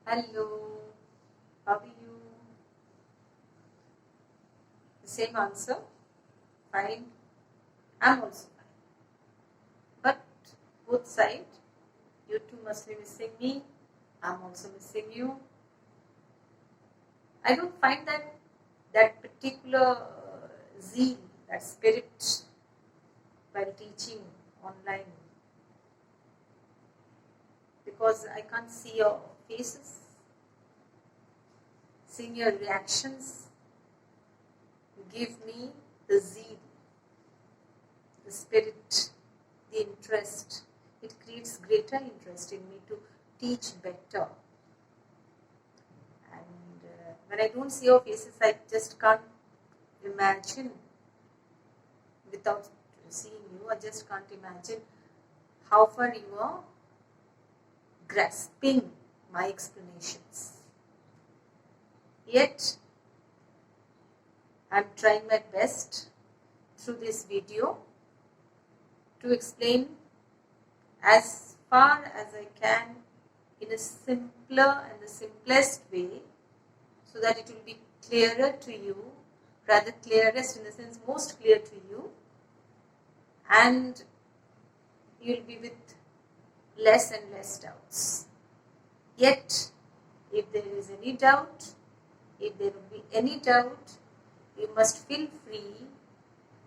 Hello, how are you? The same answer. Fine. I'm also fine. But both sides, you two must be missing me. I'm also missing you. I don't find that particular zeal, that spirit while teaching online because I can't see your faces, seeing your reactions give me the zeal, the spirit, the interest. It creates greater interest in me to teach better. And when I don't see your faces, I just can't imagine without seeing you. I just can't imagine how far you are grasping my explanations. Yet, I'm trying my best through this video to explain as far as I can in a simpler and the simplest way so that it will be clearer to you, rather clearest in the sense most clear to you, and you will be with less and less doubts. Yet, if there is any doubt, if there will be any doubt, you must feel free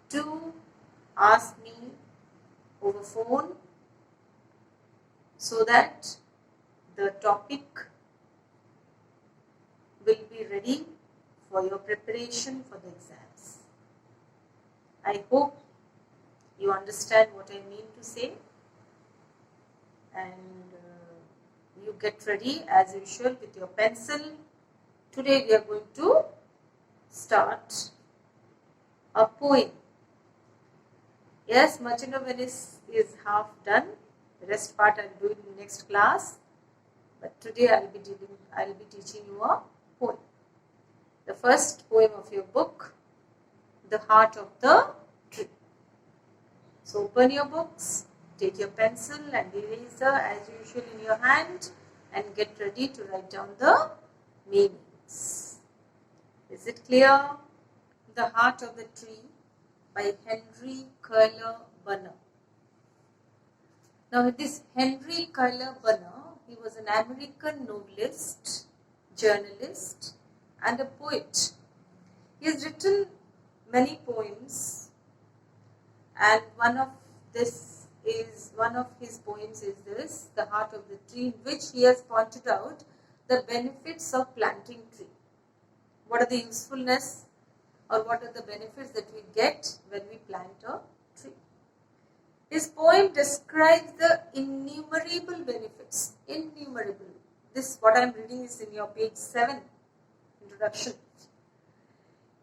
to ask me over phone so that the topic will be ready for your preparation for the exams. I hope you understand what I mean to say, and you get ready as usual with your pencil. Today we are going to start a poem. Yes, Merchant of Venice is half done. The rest part I'll do in the next class. But today I'll be teaching you a poem. The first poem of your book, The Heart of the Tree. So open your books, take your pencil and eraser as usual in your hand and get ready to write down the meanings. Is it clear? The Heart of the Tree by Henry Curler Bunner. Now this Henry Curler Bunner, he was an American novelist, journalist and a poet. He has written many poems, and one of his poems is this, The Heart of the Tree, in which he has pointed out the benefits of planting tree. What are the usefulness or what are the benefits that we get when we plant a tree? His poem describes the innumerable benefits. Innumerable. This, what I am reading, is in your page 7, introduction.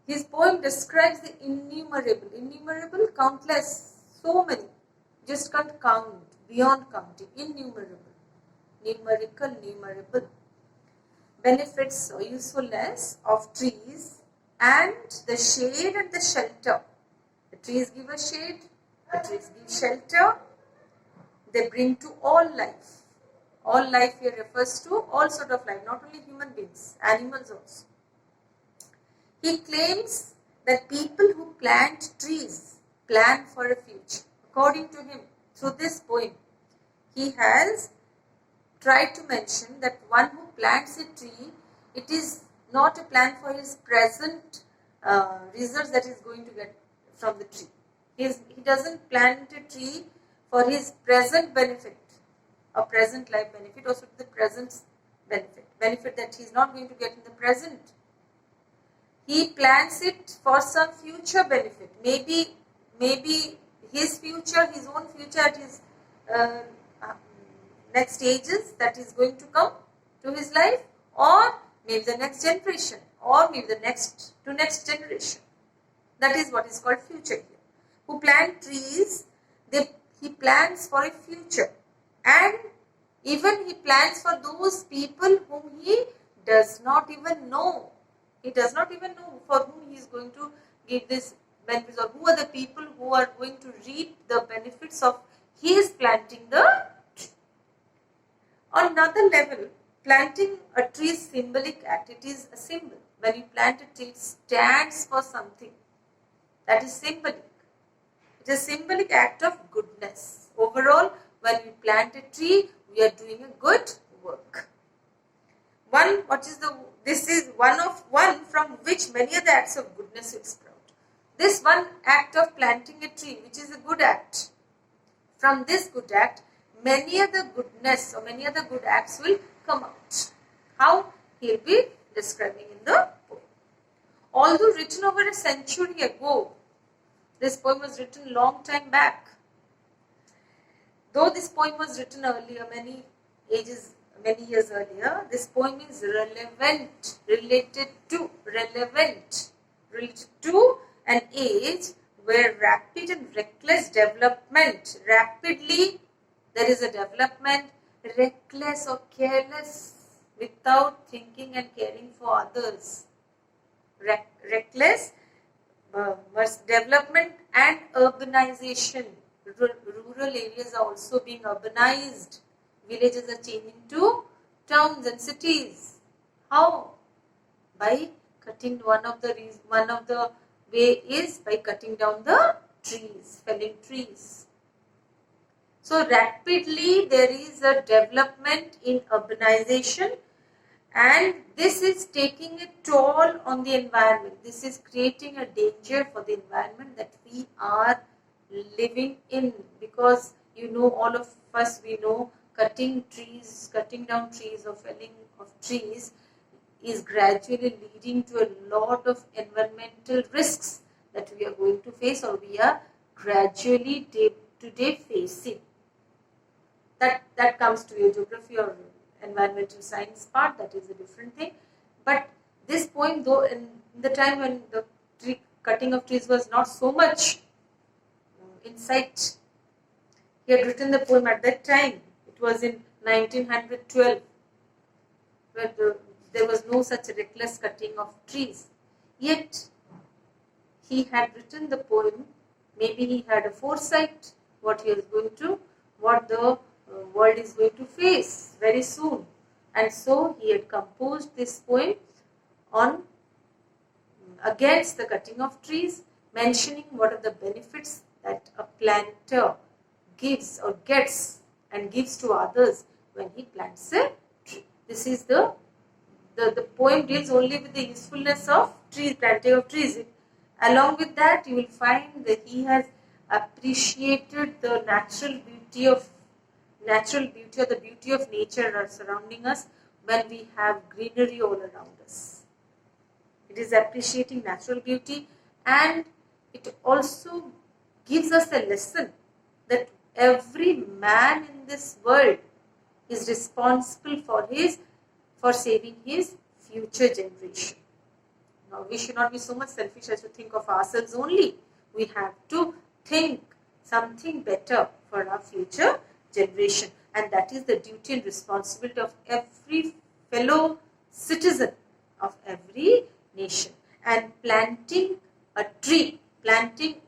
His poem describes the innumerable, countless, so many, just can't count, beyond counting, innumerable, numerable benefits or usefulness of trees and the shade and the shelter. The trees give a shade, the trees give shelter, they bring to all life. All life here refers to all sort of life, not only human beings, animals also. He claims that people who plant trees plan for a future. According to him, through this poem, he has tried to mention that one who plants a tree, it is not a plan for his present results that he is going to get from the tree. He doesn't plant a tree for his present benefit, or present life benefit, also the present benefit that he is not going to get in the present. He plants it for some future benefit. Maybe his future, his own future at his next stages that is going to come to his life, or maybe the next generation, or maybe the next generation. That is what is called future here. Who plant trees, he plans for a future, and even he plans for those people whom he does not even know. He does not even know for whom he is going to give this benefits, or who are the people who are going to reap the benefits of his planting the tree. On another level, planting a tree is symbolic act. It is a symbol. When you plant a tree, it stands for something. That is symbolic. It is a symbolic act of goodness. Overall, when we plant a tree, we are doing a good work. This is one from which many other acts of goodness will sprout. This one act of planting a tree, which is a good act. From this good act, many other goodness or many other good acts will come out. How? He will be describing in the poem. Although written over a century ago, this poem was written long time back. Though this poem was written earlier, many years earlier, this poem is related to an age where rapid and reckless development, rapidly there is a development, reckless or careless, without thinking and caring for others. Reckless development and urbanization. Rural areas are also being urbanized. Villages are changing to towns and cities. How? By cutting one of the way is by cutting down the trees, felling trees. So rapidly there is a development in urbanization, and this is taking a toll on the environment. This is creating a danger for the environment that we are living in, because all of us, we know cutting down trees or felling of trees is gradually leading to a lot of environmental risks that we are going to face, or we are gradually day to day facing. That comes to your geography or environmental science part, that is a different thing. But this poem, though, in the time when the cutting of trees was not so much in sight, he had written the poem at that time. It was in 1912, where there was no such reckless cutting of trees. Yet, he had written the poem. Maybe he had a foresight what the world is going to face very soon. And so, he had composed this poem against the cutting of trees, mentioning what are the benefits that a planter gives or gets and gives to others when he plants a tree. This is the poem deals only with the usefulness of trees, planting of trees. Along with that, you will find that he has appreciated the natural beauty or the beauty of nature surrounding us when we have greenery all around us. It is appreciating natural beauty, and it also gives us a lesson that every man in this world is responsible for saving his future generation. Now, we should not be so much selfish as to think of ourselves only. We have to think something better for our future generation, and that is the duty and responsibility of every fellow citizen of every nation. And planting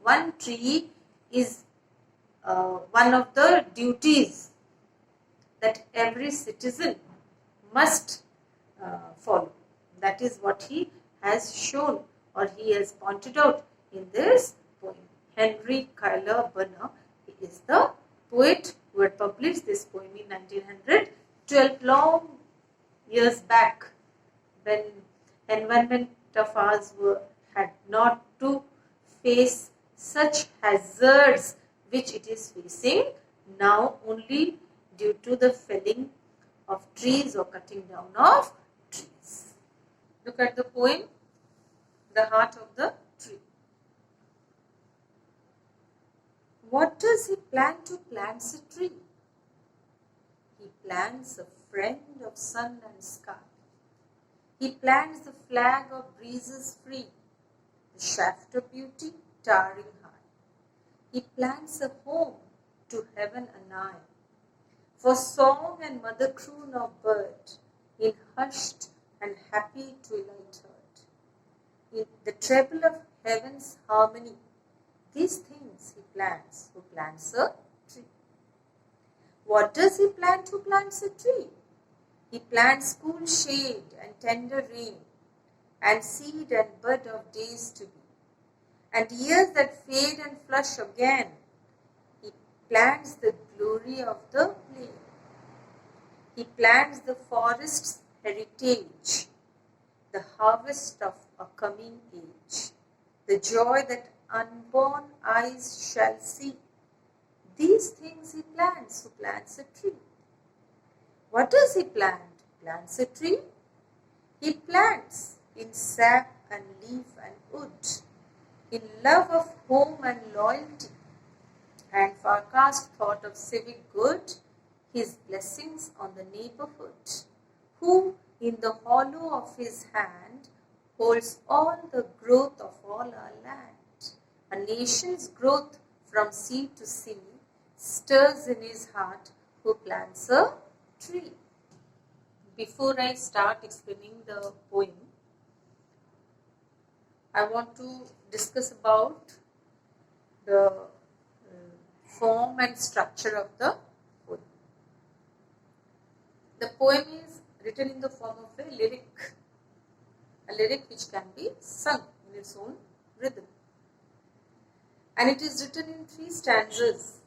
one tree is one of the duties that every citizen must follow. That is what he has shown, or he has pointed out in this poem. Henry Cuyler Bunner, he is the poet who had published this poem in 1912, long years back, when environment of ours had not to face such hazards which it is facing now, only due to the felling of trees or cutting down of trees. Look at the poem, The Heart of the Tree. What does he plan to plant a tree? He plants a friend of sun and sky. He plants the flag of breezes free, the shaft of beauty towering high. He plants a home to heaven anigh, for song and mother croon of bird, in hushed and happy twilight heard. In the treble of heaven's harmony, these things he plants, who plants a tree. What does he plan to plant a tree? He plants cool shade and tender rain, and seed and bud of days to be, and years that fade and flush again. He plants the glory of the plain. He plants the forest's heritage, the harvest of a coming age, the joy that unborn eyes shall see. These things he plants who plants a tree. What does he plant? Plants a tree. He plants in sap and leaf and wood, in love of home and loyalty, and forecast thought of civic good, his blessings on the neighborhood, who in the hollow of his hand holds all the growth of all our land. A nation's growth from sea to sea stirs in his heart who plants a tree. Before I start explaining the poem, I want to discuss about the form and structure of the poem. The poem is written in the form of a lyric which can be sung in its own rhythm. And it is written in 3 stanzas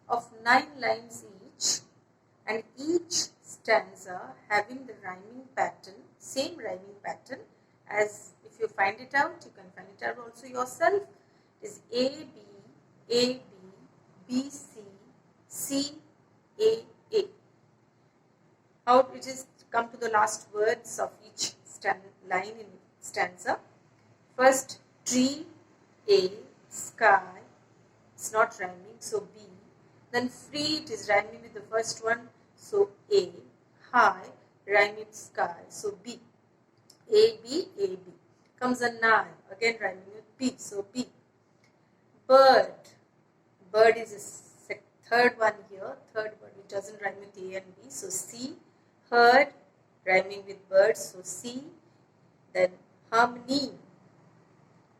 of 9 lines each, and each stanza having the rhyming pattern, same rhyming pattern as if you find it out, you can find it out also yourself, is A, B, A, B, B, C, C, A, A. How it is come to the last words of each line in stanza. First, tree, A, sky, it's not rhyming, so B. Then free, it is rhyming with the first one, so A. High, rhyming with sky, so B. A, B, A, B. Comes a nine, again rhyming with B, so B. Bird, bird is a third one here, third word which doesn't rhyme with A and B, so C. Herd, rhyming with bird, so C. Then harmony,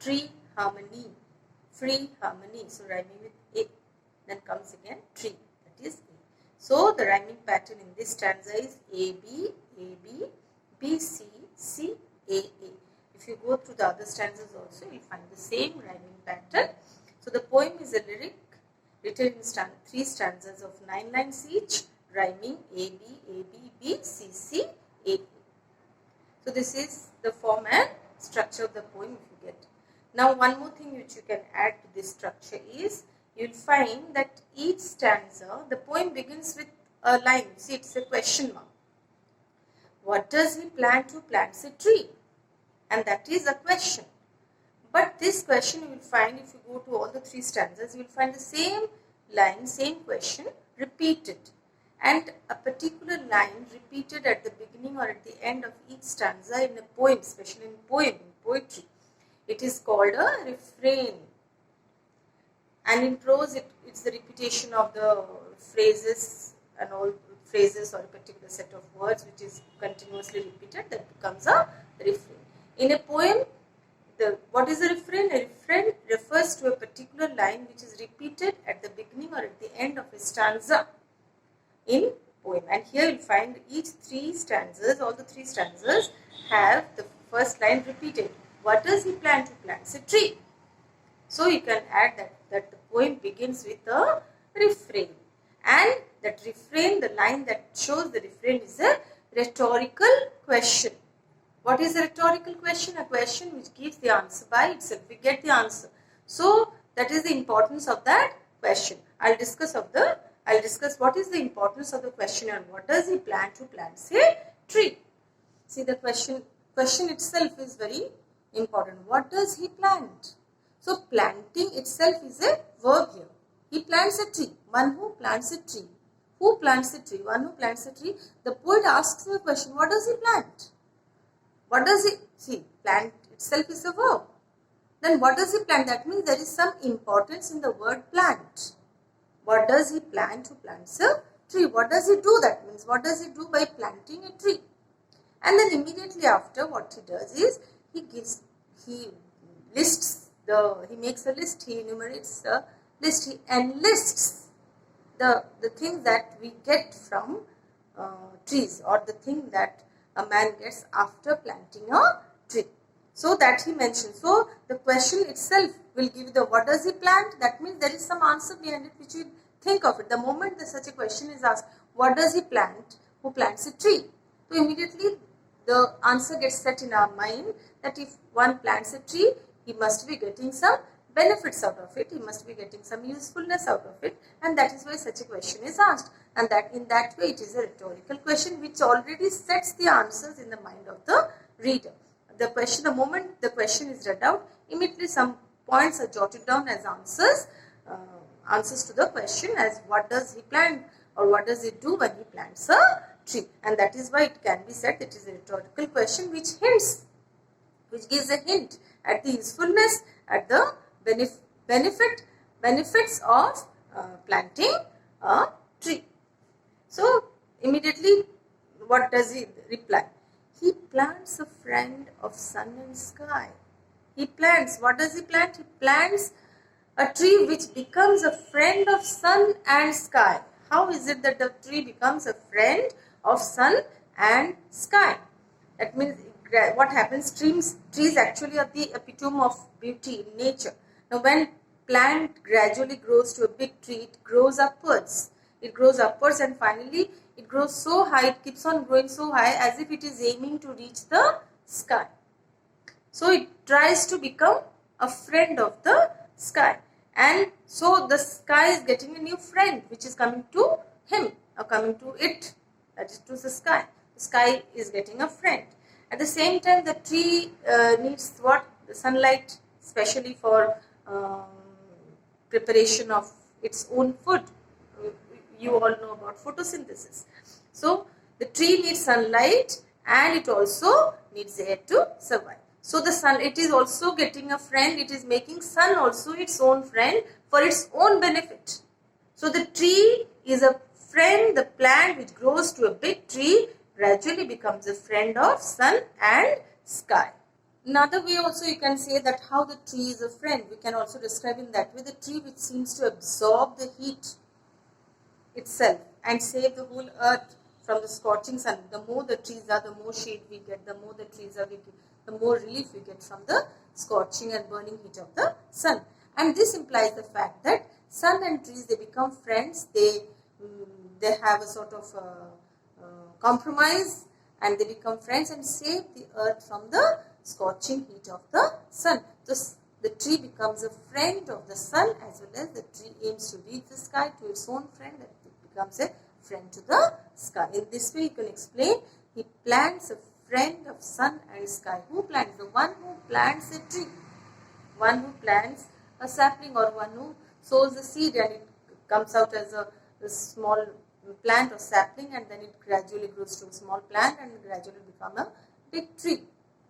tree, harmony, free, harmony, so rhyming with A. Then comes again tree, that is A. So the rhyming pattern in this stanza is A, B, A, B, B, C, C, A, A. If you go through the other stanzas also, you will find the same rhyming pattern. So the poem is a lyric written in 3 stanzas of 9 lines each, rhyming A, B, A, B, B, C, C, A, A. So this is the form and structure of the poem if you get. Now one more thing which you can add to this structure is, you will find that each stanza, the poem begins with a line. See, it's a question mark. What does he plan to plant a tree? And that is a question. But this question you will find, if you go to all the 3 stanzas, you will find the same line, same question repeated. And a particular line repeated at the beginning or at the end of each stanza in a poem, especially in poetry. It is called a refrain. And in prose, it's the repetition of the phrases and all phrases or a particular set of words which is continuously repeated, that becomes a refrain. In a poem, what is a refrain? A refrain refers to a particular line which is repeated at the beginning or at the end of a stanza in poem. And here you'll find each 3 stanzas, all the 3 stanzas have the first line repeated. What does he plan to plant? A tree. So you can add that the poem begins with a refrain. And that refrain, the line that shows the refrain, is a rhetorical question. What is a rhetorical question? A question which gives the answer by itself. We get the answer. So that is the importance of that question. I'll discuss what is the importance of the question and what does he plan to plant a tree. See, the question itself is very important. What does he plant? So planting itself is a verb here. He plants a tree. One who plants a tree. Who plants a tree? One who plants a tree. The poet asks the question, what does he plant? What does he, see, plant itself is a verb. Then what does he plant? That means there is some importance in the word plant. What does he plan to plant a tree? What does he do? That means what does he do by planting a tree? And then immediately after, what he does is, he makes a list, he enumerates a list, he enlists the things that we get from trees, or the thing that a man gets after planting a tree. So that he mentioned. So the question itself will give the what does he plant. That means there is some answer behind it which you think of it. The moment such a question is asked, what does he plant? Who plants a tree? So immediately the answer gets set in our mind that if one plants a tree, he must be getting some benefits out of it, he must be getting some usefulness out of it, and that is why such a question is asked, and that in that way it is a rhetorical question which already sets the answers in the mind of the reader. The question, the moment the question is read out, immediately some points are jotted down as answers to the question, as what does he plant or what does he do when he plants a tree, and that is why it can be said that it is a rhetorical question which gives a hint at the usefulness, at the benefits of planting a tree. So immediately what does he reply? He plants a friend of sun and sky. He plants, what does he plant? He plants a tree which becomes a friend of sun and sky. How is it that the tree becomes a friend of sun and sky? That means what happens, trees actually are the epitome of beauty in nature. Now when plant gradually grows to a big tree, it grows upwards. It grows upwards and finally it grows so high, it keeps on growing so high as if it is aiming to reach the sky. So it tries to become a friend of the sky. And so the sky is getting a new friend which is coming to him or coming to it, that is to the sky. The sky is getting a friend. At the same time, the tree needs what? The sunlight, especially for preparation of its own food. You all know about photosynthesis. So the tree needs sunlight and it also needs air to survive. So the sun, it is also getting a friend. It is making sun also its own friend for its own benefit. So the tree is a friend, the plant which grows to a big tree gradually becomes a friend of sun and sky. Another way also you can say that how the tree is a friend. We can also describe in that way the tree which seems to absorb the heat itself and save the whole earth from the scorching sun. The more the trees are, the more shade we get, the more the trees are, the more relief we get from the scorching and burning heat of the sun. And this implies the fact that sun and trees, they become friends, they have a sort of compromise and they become friends and save the earth from the scorching heat of the sun. So the tree becomes a friend of the sun as well as the tree aims to reach the sky to its own friend, that it becomes a friend to the sky. In this way you can explain, he plants a friend of sun and sky. Who plants? The one who plants a tree, one who plants a sapling, or one who sows the seed and it comes out as a small plant or sapling, and then it gradually grows to a small plant and gradually become a big tree.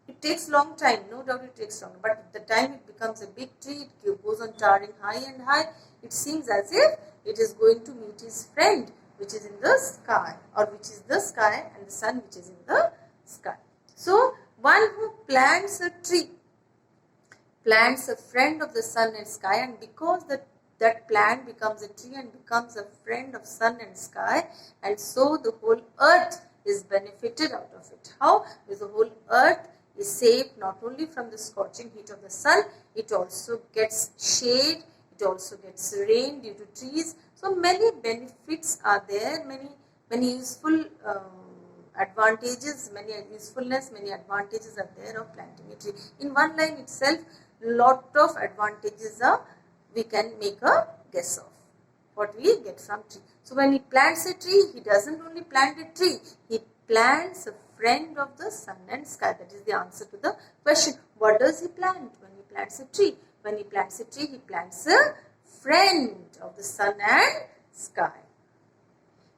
It takes long time, no doubt it takes long, but at the time it becomes a big tree, it goes on towering high and high. It seems as if it is going to meet his friend which is in the sky, or which is the sky, and the sun which is in the sky. So one who plants a tree plants a friend of the sun and sky, and because that plant becomes a tree and becomes a friend of sun and sky, and so the whole earth is benefited out of it. How? Because the whole earth is saved not only from the scorching heat of the sun, it also gets shade, it also gets rain due to trees. So many benefits are there, many useful advantages, many usefulness, many advantages are there of planting a tree. In one line itself, lot of advantages are, we can make a guess of what we get from tree. So when he plants a tree, he doesn't only plant a tree, he plants a friend of the sun and sky. That is the answer to the question. What does he plant when he plants a tree? When he plants a tree, he plants a friend of the sun and sky.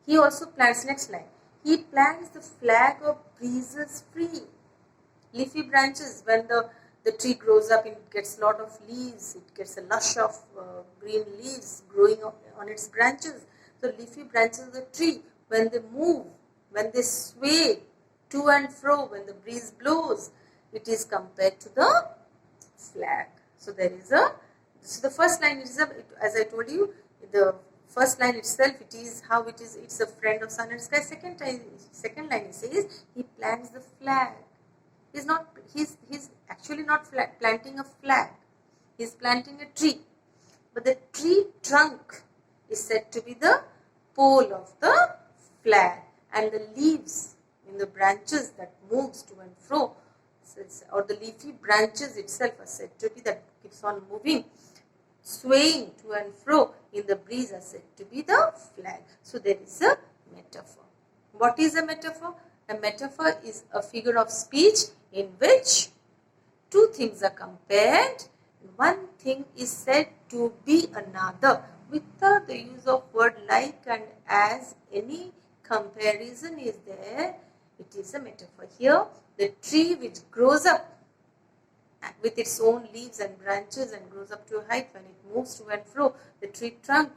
He also plants, next line, he plants the flag of breezes free. Leafy branches, when the tree grows up, it gets a lot of leaves, it gets a lush of green leaves growing on its branches. So leafy branches of the tree, when they move, when they sway to and fro, when the breeze blows, it is compared to the flag. So there is so the first line is, as I told you, the first line itself, it is how it is. It's a friend of sun and sky. Second line it says he plants the flag. He's actually not planting a flag. He's planting a tree. But the tree trunk is said to be the pole of the flag, and the leaves in the branches that moves to and fro, or the leafy branches itself are said to be, that keeps on moving, swaying to and fro in the breeze, are said to be the flag. So there is a metaphor. What is a metaphor? A metaphor is a figure of speech in which two things are compared. One thing is said to be another without the use of word like and as. Any comparison is there, it is a metaphor. Here, the tree which grows up with its own leaves and branches and grows up to a height, when it moves to and fro, the tree trunk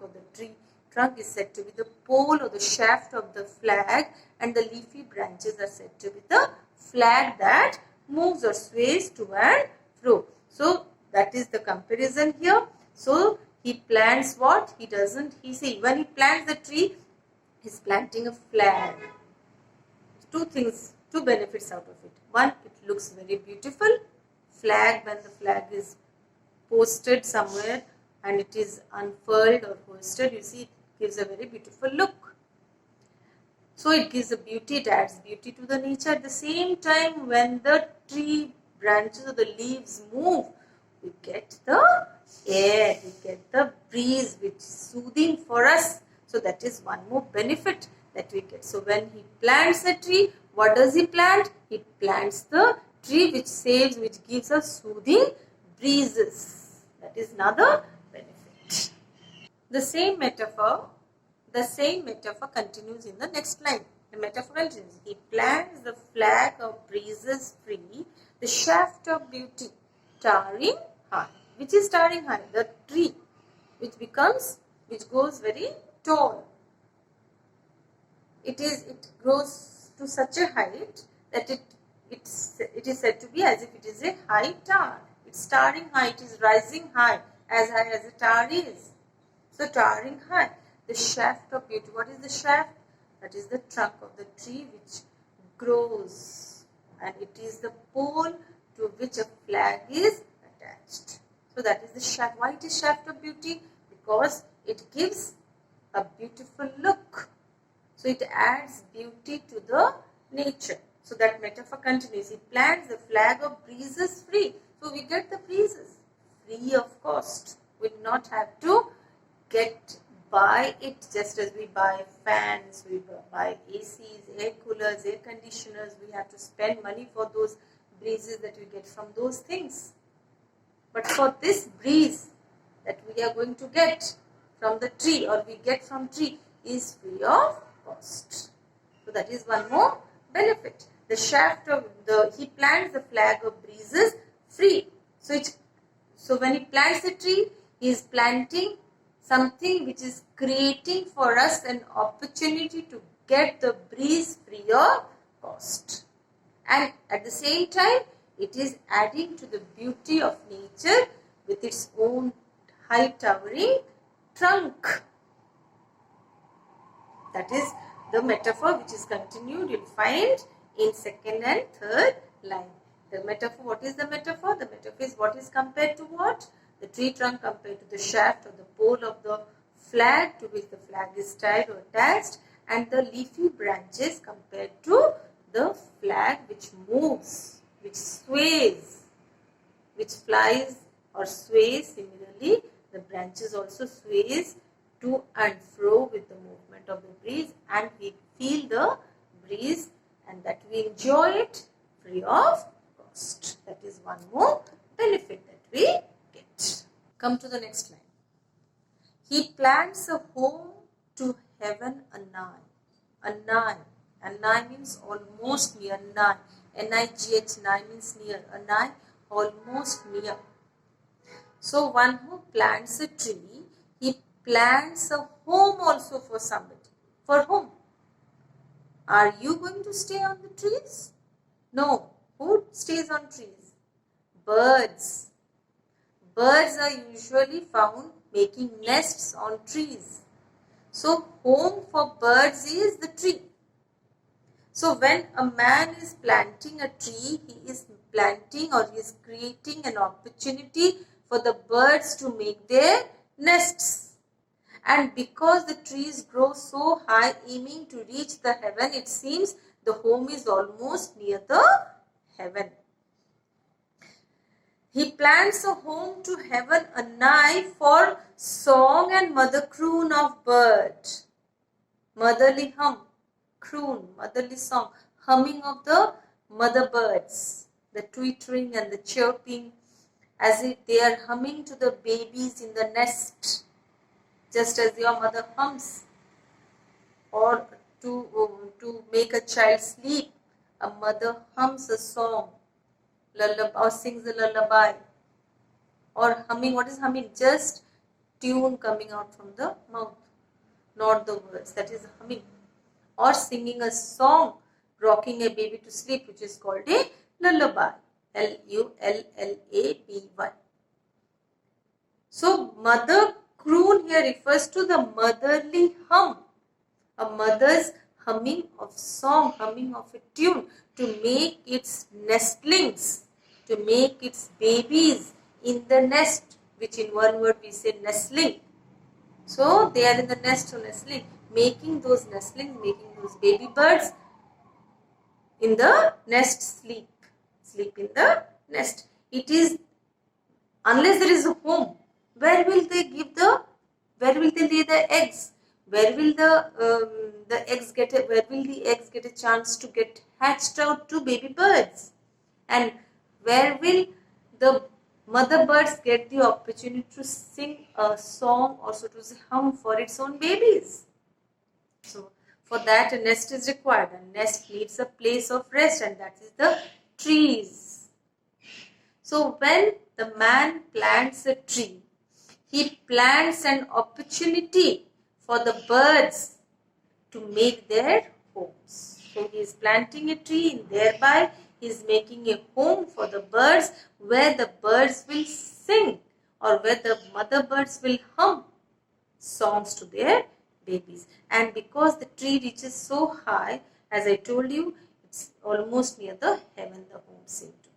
is said to be the pole or the shaft of the flag, and the leafy branches are said to be the flag that moves or sways to and fro. So that is the comparison here. So he plants what? When he plants the tree, he's planting a flag. Two benefits out of it. One, it looks very beautiful. Flag, when the flag is posted somewhere and it is unfurled or hoisted, you see, it gives a very beautiful look. So it gives a beauty, it adds beauty to the nature. At the same time, when the tree branches or the leaves move, we get the air, we get the breeze, which is soothing for us. So that is one more benefit that we get. So when he plants a tree, what does he plant? He plants the tree which gives us soothing breezes. That is another benefit. The same metaphor continues in the next line. The metaphor continues. He plants the flag of breezes free, the shaft of beauty towering high. Which is towering high? The tree which goes very tall. It grows to such a height that it is said to be as if it is a high tower. It's towering high, it is rising high as a tower is. So towering high. The shaft of beauty. What is the shaft? That is the trunk of the tree which grows, and it is the pole to which a flag is attached. So that is the shaft. Why it is shaft of beauty? Because it gives a beautiful look. So it adds beauty to the nature. So that metaphor continues. He plants the flag of breezes free. So we get the breezes free of cost. We do not have to buy it just as we buy fans, we buy ACs, air coolers, air conditioners. We have to spend money for those breezes that we get from those things. But for this breeze that we are going to get from the tree, or we get from tree, is free of cost. So that is one more benefit. He plants the flag of breezes free. So when he plants the tree, he is planting something which is creating for us an opportunity to get the breeze free of cost. And at the same time, it is adding to the beauty of nature with its own high towering trunk. That is the metaphor which is continued. You'll find in second and third line. The metaphor, what is the metaphor? The metaphor is what is compared to what? The tree trunk compared to the shaft or the pole of the flag to which the flag is tied or attached, and the leafy branches compared to the flag which moves, which sways, which flies or sways. Similarly, the branches also sways to and fro with the movement of the breeze, and we feel the breeze and that we enjoy it free of cost. That is one more benefit that we get. Come to the next line. He plants a home to heaven anigh. Anigh. Anigh means almost near. Nigh. N-I-G-H. Nigh means near. Anigh, almost near. So one who plants a tree, he plants a home also for somebody. For whom? Are you going to stay on the trees? No. Who stays on trees? Birds. Birds are usually found making nests on trees. So home for birds is the tree. So when a man is planting a tree, he is planting or he is creating an opportunity for the birds to make their nests. And because the trees grow so high, aiming to reach the heaven, it seems the home is almost near the heaven. He plants a home to heaven, a nigh for song and mother croon of bird. Motherly hum, croon, motherly song, humming of the mother birds, the twittering and the chirping, as if they are humming to the babies in the nest, just as your mother hums, or to make a child sleep, a mother hums a song, lullaby, or sings a lullaby, or humming. What is humming? Just tune coming out from the mouth, not the words. That is humming. Or singing a song, rocking a baby to sleep, which is called a lullaby. Lullaby. So mother croon here refers to the motherly hum, a mother's humming of song, humming of a tune to make its nestlings, to make its babies in the nest, which in one word we say nestling. So they are in the nest or nestling, making those nestlings, making those baby birds in the nest sleep in the nest. It is, unless there is a home, where will they lay the eggs? Where will the eggs get a chance to get hatched out to baby birds? And where will the mother birds get the opportunity to sing a song, or so to say hum for its own babies? So for that a nest is required. A nest needs a place of rest, and that is the trees. So when the man plants a tree, he plants an opportunity for the birds to make their homes. So he is planting a tree, and thereby he is making a home for the birds, where the birds will sing, or where the mother birds will hum songs to their babies. And because the tree reaches so high, as I told you, it's almost near the heaven the home seemed to.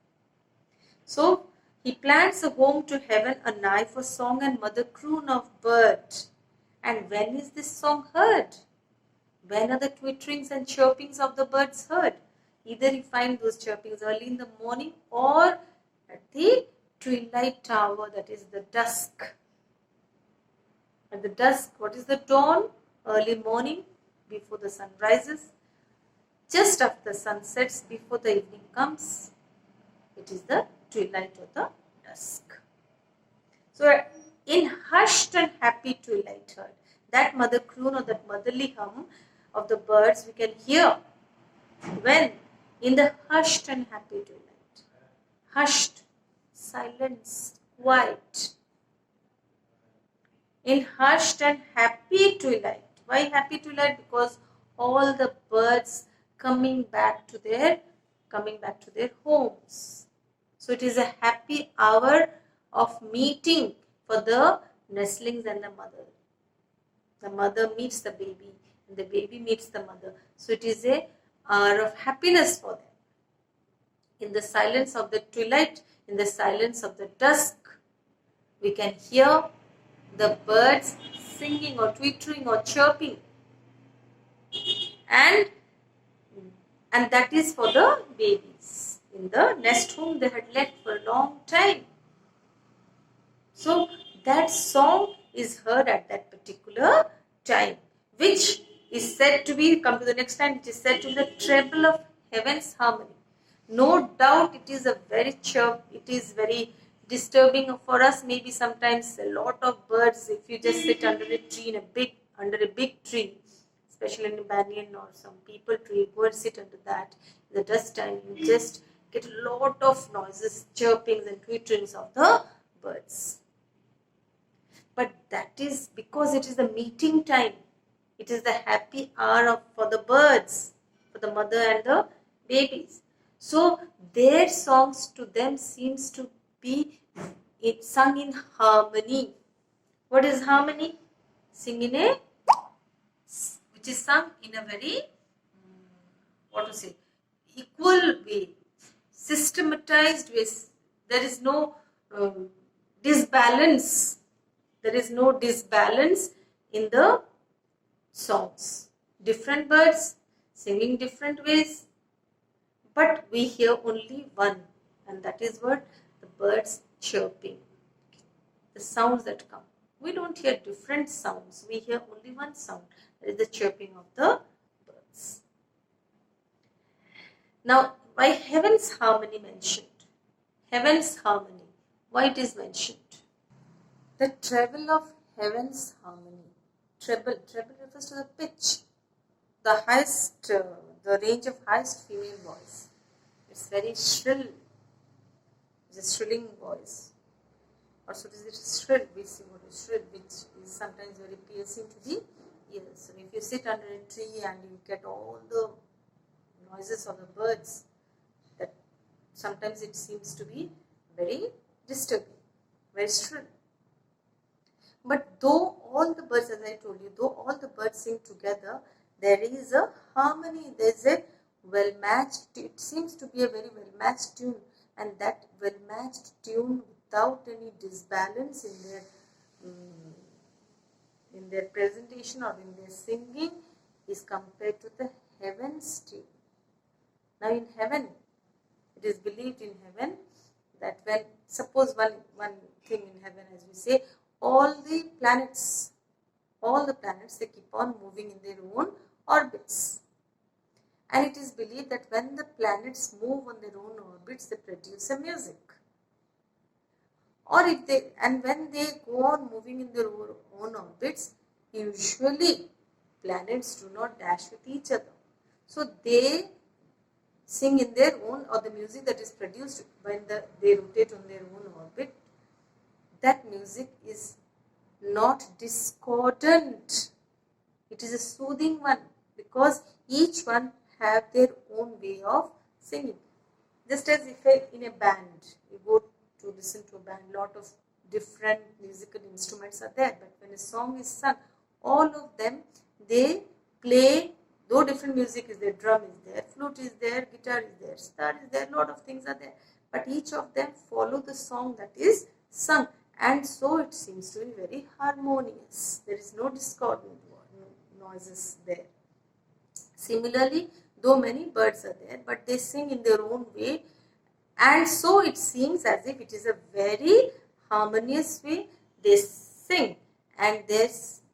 So he plants a home to heaven, a nigh for song and mother croon of bird. And when is this song heard? When are the twitterings and chirpings of the birds heard? Either you find those chirpings early in the morning, or at the twilight hour, that is the dusk. At the dusk, what is the dawn? Early morning, before the sun rises. Just after the sun sets, before the evening comes, it is the twilight or the dusk. So in hushed and happy twilight heard, that mother croon or that motherly hum of the birds we can hear when? In the hushed and happy twilight. Hushed, silence, quiet. In hushed and happy twilight. Why happy twilight? Because all the birds coming back to their homes. So it is a happy hour of meeting for the nestlings and the mother. The mother meets the baby, and the baby meets the mother. So it is a hour of happiness for them. In the silence of the twilight, in the silence of the dusk, we can hear the birds singing or twittering or chirping, and that is for the babies in the nest home they had left for a long time. So that song is heard at that particular time, which is said to be, come to the next line, it is said to be the treble of heaven's harmony. No doubt it is a very it is very disturbing for us. Maybe sometimes a lot of birds, if you just sit under a tree under a big tree, especially in a banyan or some people tree, go and sit under that in the dust time, you just get a lot of noises, chirpings and twitterings of the birds. But that is because it is the meeting time. It is the happy hour for the birds, for the mother and the babies. So their songs to them seems to be sung in harmony. What is harmony? Sing in a which is sung in a very, equal way, systematized way. There is no disbalance. There is no disbalance in the songs. Different birds singing different ways, but we hear only one, and that is what? The birds chirping. The sounds that come. We don't hear different sounds. We hear only one sound. That is the chirping of the birds. Now, why heaven's harmony mentioned? Heaven's harmony. Why it is mentioned? The treble of heaven's harmony. Treble refers to the pitch. The highest, the range of highest female voice. It's very shrill. It's a shrilling voice. Or so it is shrill. We see what is shrill, which is sometimes very piercing to the ears. So if you sit under a tree and you get all the noises of the birds, that sometimes it seems to be very disturbing, very shrill. But though all the birds, as I told you, though all the birds sing together, there is a harmony, there is a well-matched, it seems to be a very well-matched tune, and that well-matched tune without any disbalance in their presentation or in their singing is compared to the heaven's tune. Now in heaven, it is believed in heaven that when, suppose one thing in heaven, as we say, all the planets, they keep on moving in their own orbits. And it is believed that when the planets move on their own orbits, they produce a music. Or when they go on moving in their own orbits, usually planets do not dash with each other. So they sing in their own, or the music that is produced when they rotate on their own orbit, that music is not discordant. It is a soothing one, because each one have their own way of singing. Just as if in a band, you go to listen to a band, lot of different musical instruments are there, but when a song is sung, all of them, they play, though different music is there, drum is there, flute is there, guitar is there, star is there, lot of things are there, but each of them follow the song that is sung, and so it seems to be very harmonious. There is no discordant noises there. Similarly, though many birds are there, but they sing in their own way, and so it seems as if it is a very harmonious way they sing, and their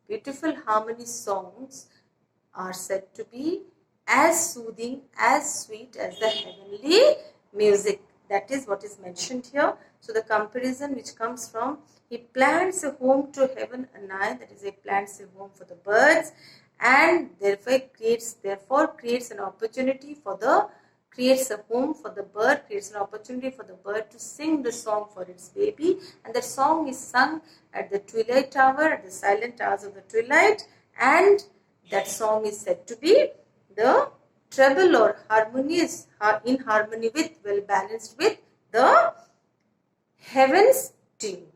beautiful harmony songs are said to be as soothing, as sweet as the heavenly music. That is what is mentioned here. So the comparison which comes from, he plants a home to heaven and nigh, that is, he plants a home for the birds, and therefore creates an opportunity for creates a home for the bird, creates an opportunity for the bird to sing the song for its baby, and the song is sung at the twilight hour, at the silent hours of the twilight, and that song is said to be the treble or harmonious, in harmony with, well balanced with the heaven's tune.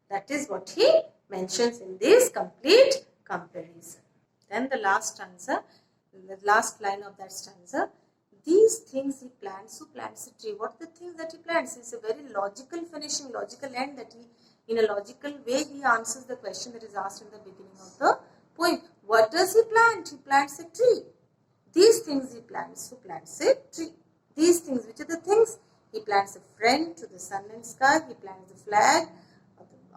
That is what he mentions in this complete comparison. Then the last stanza, the last line of that stanza, these things he plants, who plants a tree? What are the things that he plants? It's a very logical finishing, logical end, that he, in a logical way, he answers the question that is asked in the beginning of the poem. What does he plant? He plants a tree. These things he plants, who plants a tree? These things, which are the things? He plants a friend to the sun and sky. He plants the flag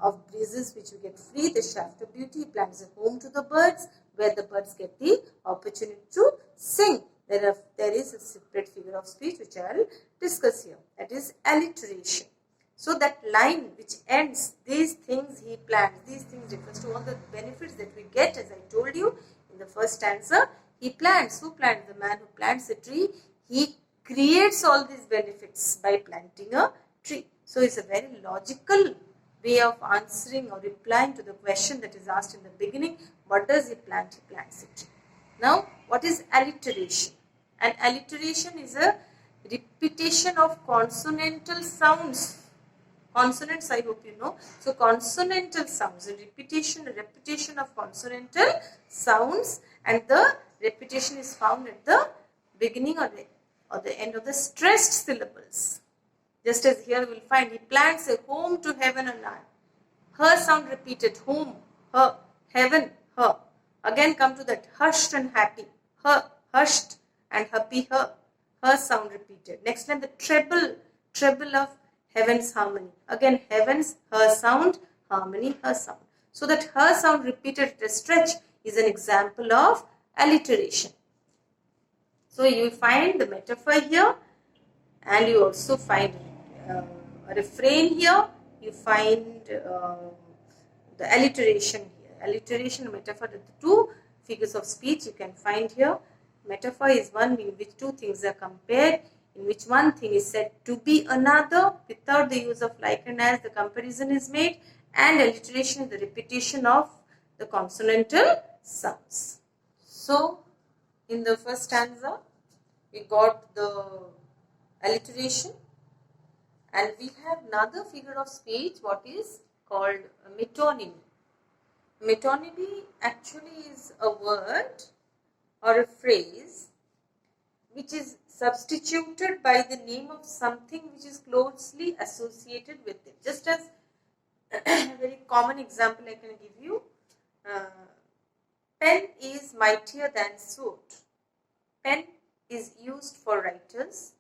of breezes which you get free, the shaft of beauty. He plants a home to the birds, where the birds get the opportunity to sing. There is a separate figure of speech which I will discuss here. That is alliteration. So that line which ends, these things he plants, these things refers to all the benefits that we get, as I told you in the first stanza. He plants. Who plants? The man who plants a tree. He creates all these benefits by planting a tree. So it's a very logical way of answering or replying to the question that is asked in the beginning. What does he plant? He plants a tree. Now, what is alliteration? And alliteration is a repetition of consonantal sounds. Consonants, I hope you know. So, consonantal sounds, a repetition of consonantal sounds, and the repetition is found at the beginning or the end of the stressed syllables. Just as here we will find, he plants a home to heaven and earth. Her sound repeated, home, her, heaven, her. Again come to that hushed and happy. Her, hushed and happy, her. Her sound repeated. Next line, the treble of heaven's harmony. Again, heaven's, her sound, harmony, her sound. So that her sound repeated at a stretch is an example of alliteration. So you find the metaphor here, and you also find a refrain here. You find the alliteration here. Alliteration and metaphor are the two figures of speech you can find here. Metaphor is one in which two things are compared, in which one thing is said to be another without the use of like and as. The comparison is made, and alliteration is the repetition of the consonantal sounds. So, in the first stanza, we got the alliteration, and we have another figure of speech, what is called metonymy. Metonymy actually is a word or a phrase which is substituted by the name of something which is closely associated with it. Just as a very common example I can give you, pen is mightier than sword. Pen is used for writers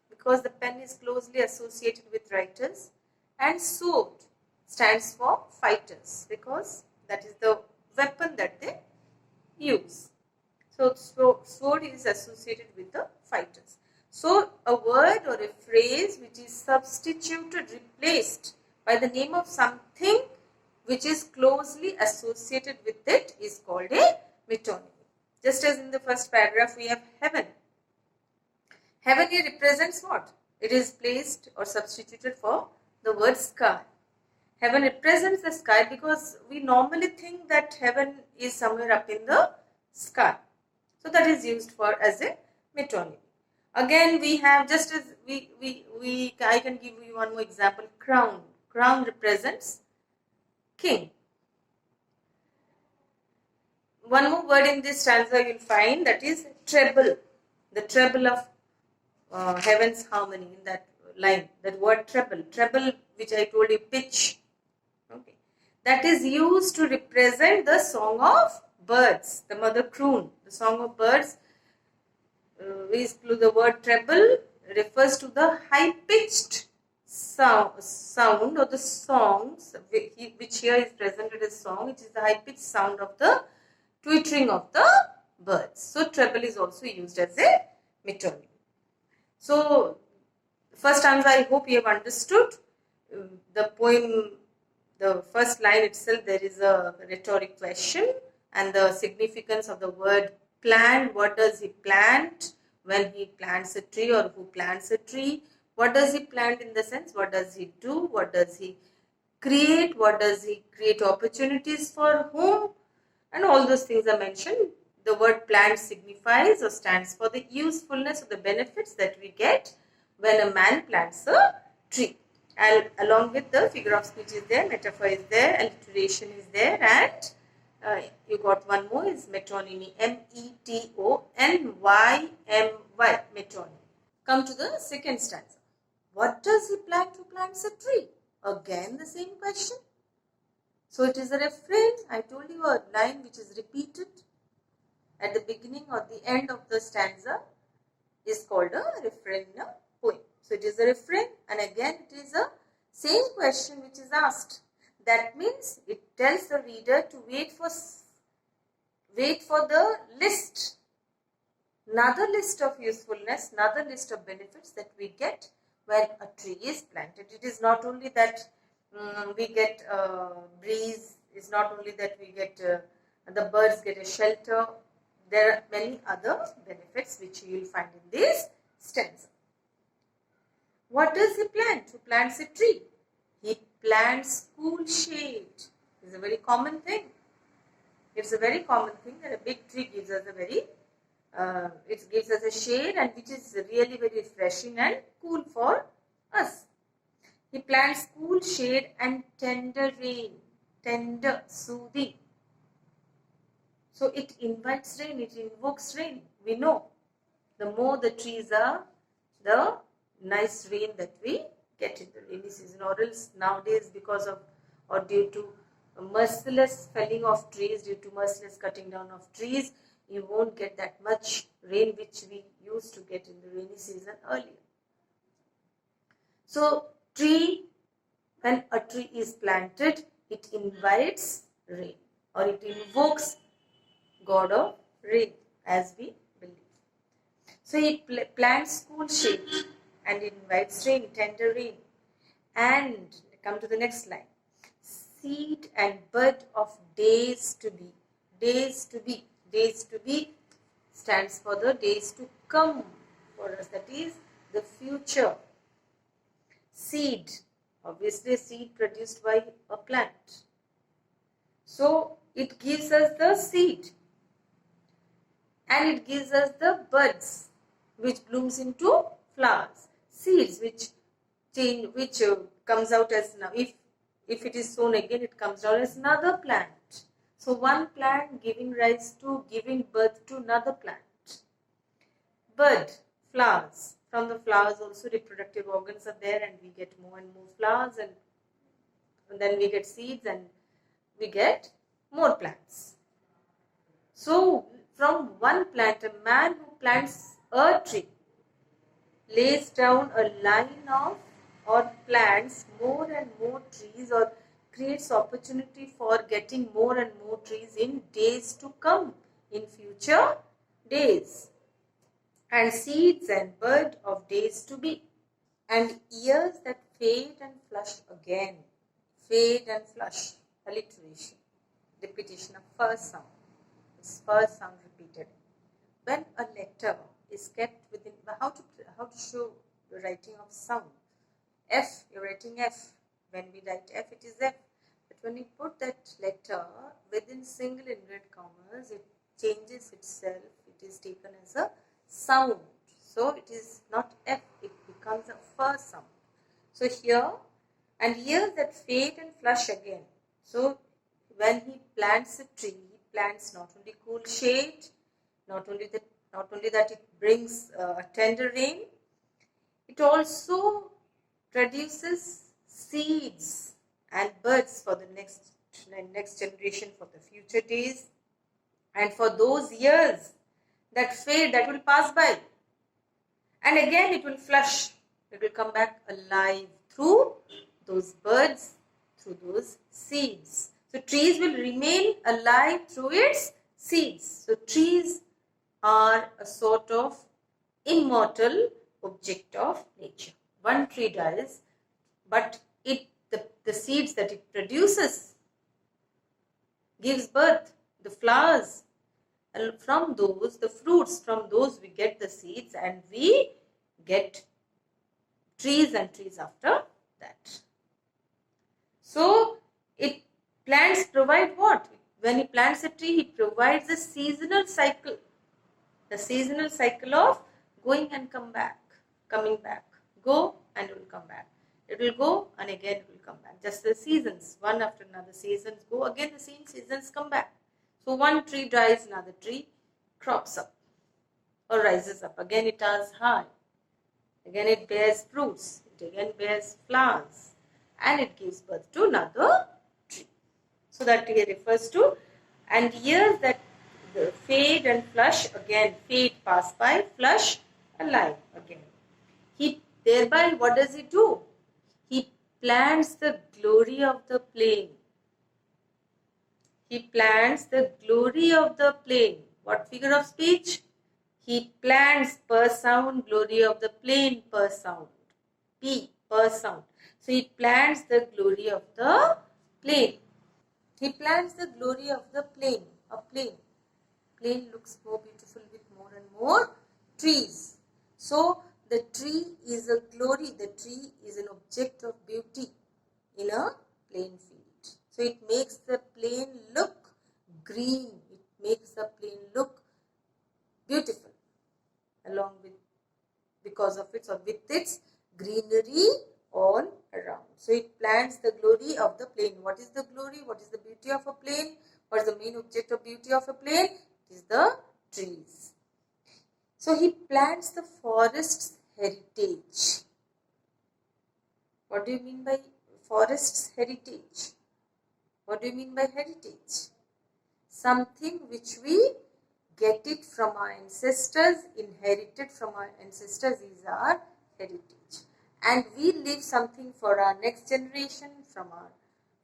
because the pen is closely associated with writers, and sword stands for fighters because that is the weapon that they use. So sword is associated with the fighters. So a word or a phrase which is substituted, replaced by the name of something which is closely associated with it is called a metonymy. Just as in the first paragraph we have heaven. Heaven here represents what? It is placed or substituted for the word sky. Heaven represents the sky because we normally think that heaven is somewhere up in the sky. So that is used for as a metonymy. Again, we have, just as I can give you one more example, crown. Crown represents king. One more word in this stanza you will find, that is treble. The treble of heaven's harmony in that line. That word treble. Treble, which I told you, pitch. Okay. That is used to represent the song of birds, the mother croon. The song of birds, the word treble refers to the high-pitched sound or the songs, which here is presented as song, which is the high-pitched sound of the twittering of the birds. So treble is also used as a metonymy. So first stanza, I hope you have understood. The poem, the first line itself, there is a rhetoric question and the significance of the word plant. What does he plant when he plants a tree, or who plants a tree? What does he plant in the sense? What does he do? What does he create? What does he create opportunities for whom? And all those things are mentioned. The word plant signifies or stands for the usefulness or the benefits that we get when a man plants a tree. And along with the figure of speech is there, metaphor is there, alliteration is there, and you got one more is metonymy, metonymy, metonymy. Come to the second stanza. What does he plant who plants a tree? Again the same question. So it is a refrain. I told you a line which is repeated at the beginning or the end of the stanza is called a refrain in a poem. So it is a refrain, and again it is a same question which is asked. That means it tells the reader to wait for the list, another list of usefulness, another list of benefits that we get when a tree is planted. It is not only that we get breeze, it's not only that we get the birds get a shelter. There are many other benefits which you will find in this stanza. What does he plant? Who plants a tree? He plants cool shade. It's a very common thing. It's a very common thing that a big tree gives us a very, it gives us a shade, and which is really very refreshing and cool for us. He plants cool shade and tender rain, tender, soothing. So it invites rain, it invokes rain. We know the more the trees are, the nice rain that we get in the rainy season. Or else nowadays, because of or due to merciless felling of trees, due to merciless cutting down of trees, you won't get that much rain which we used to get in the rainy season earlier. So when a tree is planted, it invites rain, or it invokes God of rain, as we believe. So he plants cool shade and invites rain, tender rain. And come to the next line. Seed and bud of days to be. Days to be. Days to be stands for the days to come for us. That is the future. Seed. Obviously, a seed produced by a plant. So it gives us the seed. And it gives us the buds, which blooms into flowers. Seeds, which comes out as now. If it is sown again, it comes out as another plant. So one plant giving rise to, giving birth to another plant. Bud, flowers. From the flowers also reproductive organs are there, and we get more and more flowers, and then we get seeds, and we get more plants. So from one plant, a man who plants a tree lays down a line of or plants more and more trees, or creates opportunity for getting more and more trees in days to come, in future days. And seeds and bud of days to be. And years that fade and flush again. Fade and flush. Alliteration. Repetition of first sound. This first sound repeated. When a letter is kept within, how to show the writing of sound. F, you're writing F. When we write F, it is F. But when we put that letter within single inverted commas, it changes itself. It is taken as a sound. So it is not F, it becomes a first sound. So here, and years that fade and flush again. So when he plants a tree, he plants not only cool shade, not only that it brings tender rain, it also produces seeds and buds for the next generation, for the future days, and for those years that fade, that will pass by, and again it will flush, it will come back alive through those buds, through those seeds. So trees will remain alive through its seeds. So trees are a sort of immortal object of nature. One tree dies, but the seeds that it produces gives birth, the flowers, and from those, the fruits, from those we get the seeds, and we get trees and trees after that. So plants provide what? When he plants a tree, he provides a seasonal cycle. The seasonal cycle of going and coming back. Go and it will come back. It will go and again it will come back. Just the seasons, one after another. Seasons go, again the same seasons come back. So one tree dies, another tree crops up or rises up. Again it is high. Again it bears fruits. It again bears flowers. And it gives birth to another tree. So that here refers to, and years that fade and flush again. Fade, pass by, flush, alive again. He thereby, what does he do? He plants the glory of the plain. He plants the glory of the plain. What figure of speech? He plants per sound, glory of the plain per sound. P, per sound. So he plants the glory of the plain. He plants the glory of the plain. A plain. Plain looks more beautiful with more and more trees. So the tree is a glory. The tree is an object of beauty in a plain field. So it makes the plain look green. It makes the plain look beautiful because of its, or with its greenery all around. So it plants the glory of the plain. What is the glory? What is the beauty of a plain? What is the main object of beauty of a plane? It is the trees. So he plants the forest's heritage. What do you mean by forest's heritage? What do you mean by heritage? Something which we get it from our ancestors, inherited from our ancestors is our heritage. And we leave something for our next generation,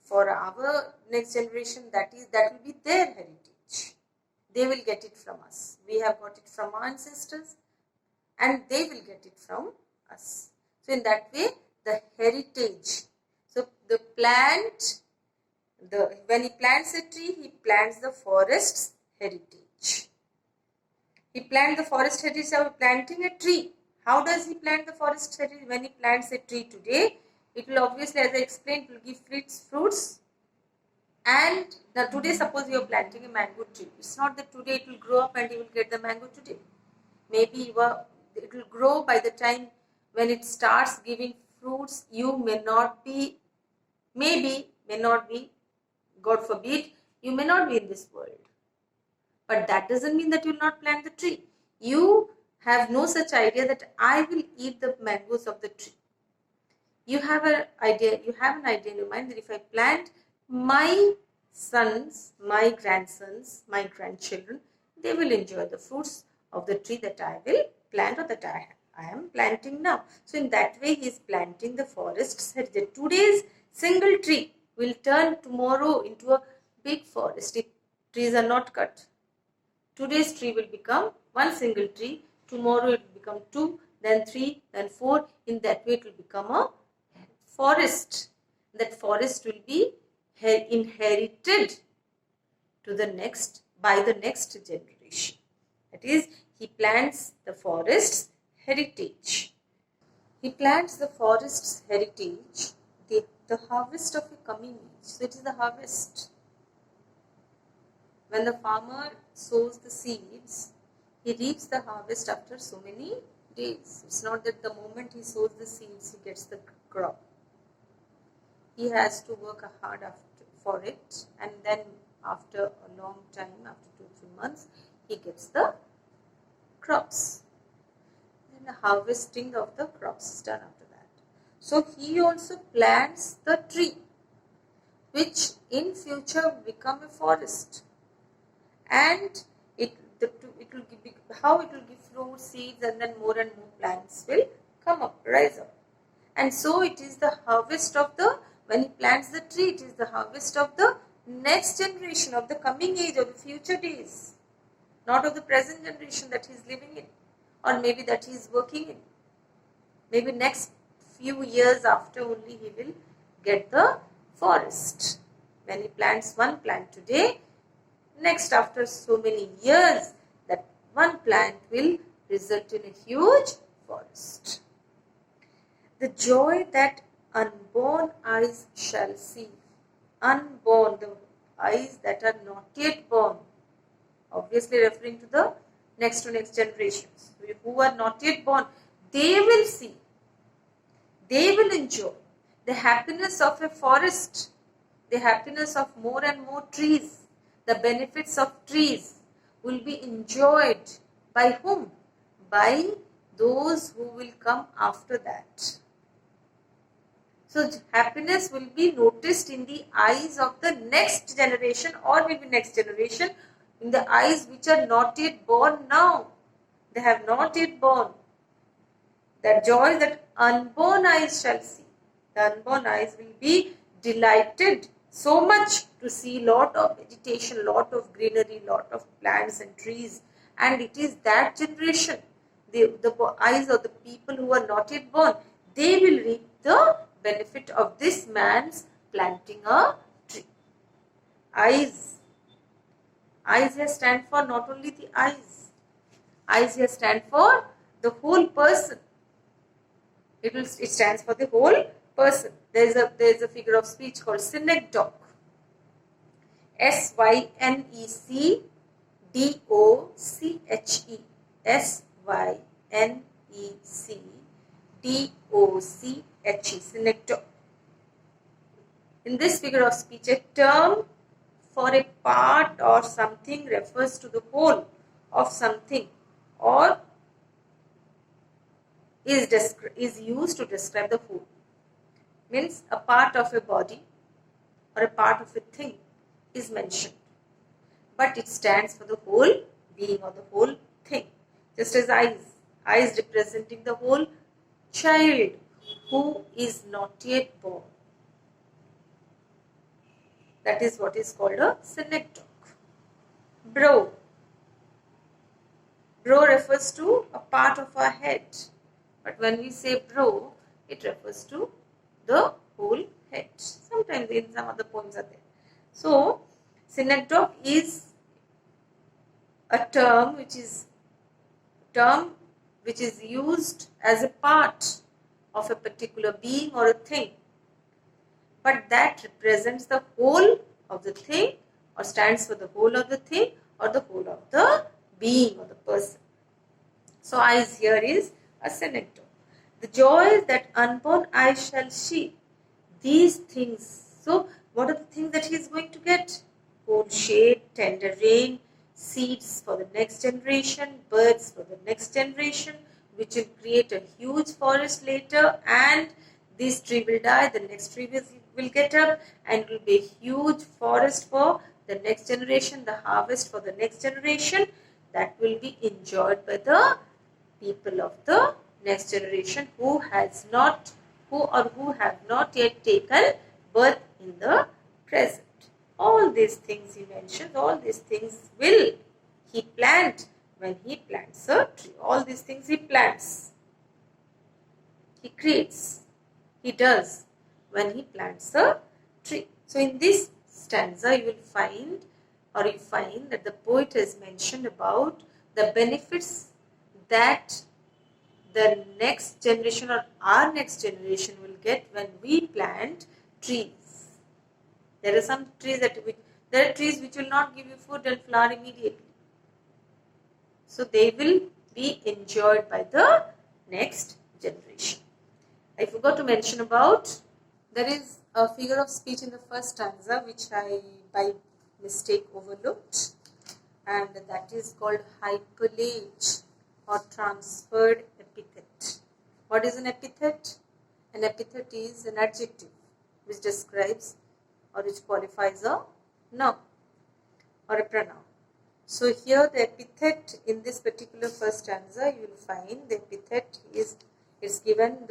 for our next generation, that will be their heritage. They will get it from us. We have got it from our ancestors and they will get it from us. So in that way, the heritage. So the plant, when he plants a tree, he plants the forest's heritage. He plants the forest heritage by planting a tree. How does he plant the forest heritage? When he plants a tree today, it will obviously, as I explained, it will give fruits. And now today, suppose you are planting a mango tree. It's not that today it will grow up and you will get the mango today. Maybe it will grow by the time when it starts giving fruits. You may not be, God forbid, you may not be in this world. But that doesn't mean that you will not plant the tree. You have no such idea that I will eat the mangoes of the tree. You have an idea in your mind that if I plant, my sons, my grandsons, my grandchildren, they will enjoy the fruits of the tree that I will plant or that I am planting now. So in that way, he is planting the forest heritage. Today's single tree will turn tomorrow into a big forest if trees are not cut. Today's tree will become one single tree. Tomorrow it will become 2, then 3, then 4. In that way, it will become a forest. That forest will be inherited by the next generation. That is, he plants the forest's heritage. He plants the forest's heritage, the harvest of a coming age. So it is the harvest. When the farmer sows the seeds, he reaps the harvest after so many days. It's not that the moment he sows the seeds, he gets the crop. He has to work hard for it, and then after a long time, after 2-3 months, he gets the crops. Then the harvesting of the crops is done after that. So he also plants the tree, which in future will become a forest. And it will give fruits, seeds, and then more and more plants will rise up. And so it is the harvest of when he plants the tree, it is the harvest of the next generation, of the coming age, of the future days. Not of the present generation that he is living in, or maybe that he is working in. Maybe next few years after only he will get the forest. When he plants one plant today, next after so many years, that one plant will result in a huge forest. The joy that unborn eyes shall see. Unborn, the eyes that are not yet born. Obviously referring to the next to next generations. Who are not yet born, they will see. They will enjoy the happiness of a forest, the happiness of more and more trees. The benefits of trees will be enjoyed by whom? By those who will come after that. So happiness will be noticed in the eyes of the next generation, or maybe next generation, in the eyes which are not yet born now. They have not yet born. That joy that unborn eyes shall see. The unborn eyes will be delighted so much to see lot of vegetation, lot of greenery, lot of plants and trees. And it is that generation, the eyes of the people who are not yet born, they will reap the benefit of this man's planting a tree. Eyes. Eyes here stand for not only the eyes. Eyes here stand for the whole person. It stands for the whole person. There is a figure of speech called synecdoche. SYNECDOCHE. SYNECDOCHE. Synecdoche. In this figure of speech, a term for a part or something refers to the whole of something or is used to describe the whole. Means a part of a body or a part of a thing is mentioned, but it stands for the whole being or the whole thing. Just as eyes representing the whole child who is not yet born. That is what is called a synecdoche. Brow. Brow refers to a part of our head, but when we say brow, it refers to the whole head. Sometimes in some other poems are there. So, synecdoche is a term which is used as a part of a particular being or a thing, but that represents the whole of the thing or stands for the whole of the thing or the whole of the being or the person. So eyes here is a synecdoche. The joy that unborn eyes shall see. These things. So what are the things that he is going to get? Cool shade, tender rain, seeds for the next generation, birds for the next generation, which will create a huge forest later, and this tree will die, the next tree will get up, and it will be a huge forest for the next generation, the harvest for the next generation that will be enjoyed by the people of the next generation who have not yet taken birth in the present. All these things he mentions, all these things will he plant when he plants a tree. All these things he plants, he creates, he does when he plants a tree. So in this stanza you find that the poet has mentioned about the benefits that the next generation or our next generation will get when we plant trees. There are some trees there are trees which will not give you food and flower immediately. So they will be enjoyed by the next generation. I forgot to mention about, there is a figure of speech in the first stanza which I by mistake overlooked, and that is called hyperlage or transferred epithet. What is an epithet? An epithet is an adjective which describes or which qualifies a noun or a pronoun. So here the epithet in this particular first stanza, you will find the epithet is given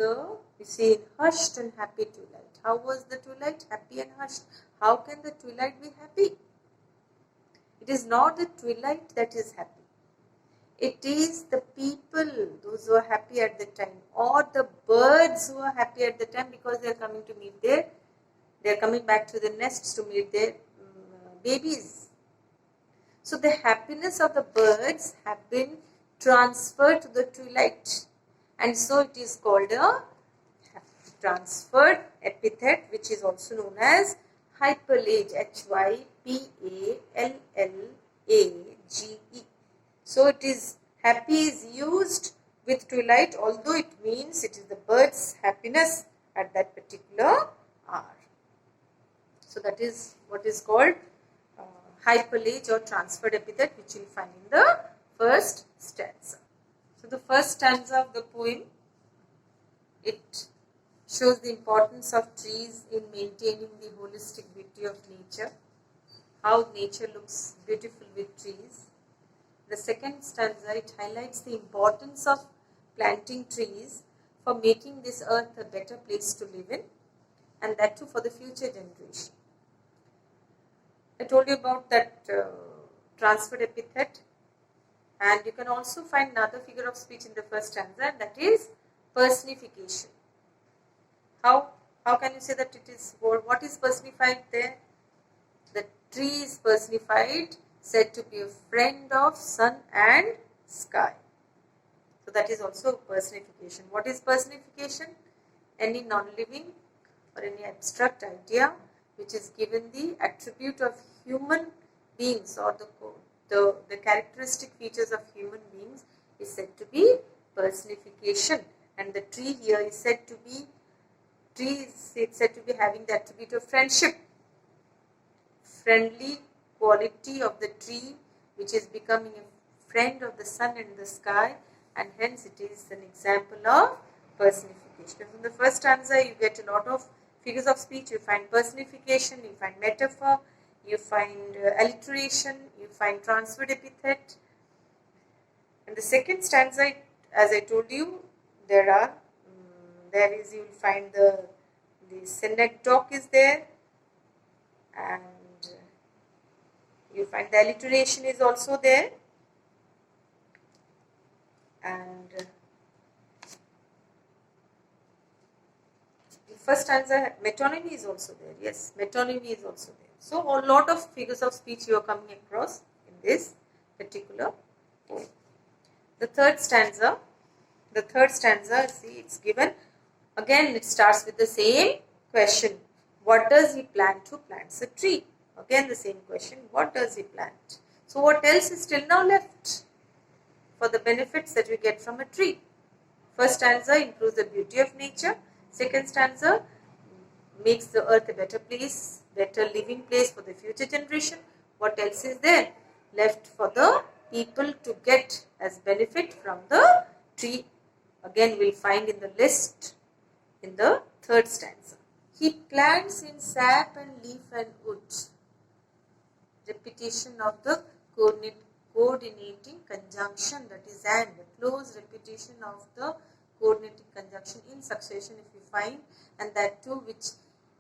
we see in hushed and happy twilight. How was the twilight? Happy and hushed. How can the twilight be happy? It is not the twilight that is happy. It is the people, those who are happy at the time, or the birds who are happy at the time because they are coming to meet they are coming back to the nests to meet their babies. So the happiness of the birds have been transferred to the twilight, and so it is called a transferred epithet, which is also known as hyperlage, Hypallage. So it is happy is used with twilight, although it means it is the bird's happiness at that particular hour. So that is what is called hyperlage or transferred epithet, which you will find in the first stanza. So the first stanza of the poem, it shows the importance of trees in maintaining the holistic beauty of nature, how nature looks beautiful with trees. The second stanza, it highlights the importance of planting trees for making this earth a better place to live in, and that too for the future generation. I told you about that transferred epithet, and you can also find another figure of speech in the first stanza, and that is personification. How can you say that it is, what is personified there? The tree is personified, said to be a friend of sun and sky. So that is also personification. What is personification? Any non-living or any abstract idea which is given the attribute of human beings or the characteristic features of human beings is said to be personification. And the tree here is said to be having the attribute of friendship, friendly quality of the tree which is becoming a friend of the sun and the sky, and hence it is an example of personification. From the first stanza you get a lot of figures of speech. You find personification, you find metaphor, you find alliteration, you find transferred epithet. And the second stanza, as I told you, you will find the synecdoche is there, and you find the alliteration is also there, and the first stanza metonymy is also there. Yes, metonymy is also there. So a lot of figures of speech you are coming across in this particular poem. The third stanza, see, it's given. Again, it starts with the same question. What does he plant? Who plants a tree? Again, the same question. What does he plant? So, what else is still now left for the benefits that we get from a tree? First stanza improves the beauty of nature. Second stanza makes the earth a better place, better living place for the future generation. What else is there left for the people to get as benefit from the tree? Again, we'll find in the list in the third stanza. He plants in sap and leaf and wood. Repetition of the coordinating conjunction, that is and. Close repetition of the coordinating conjunction in succession if you find, and that too which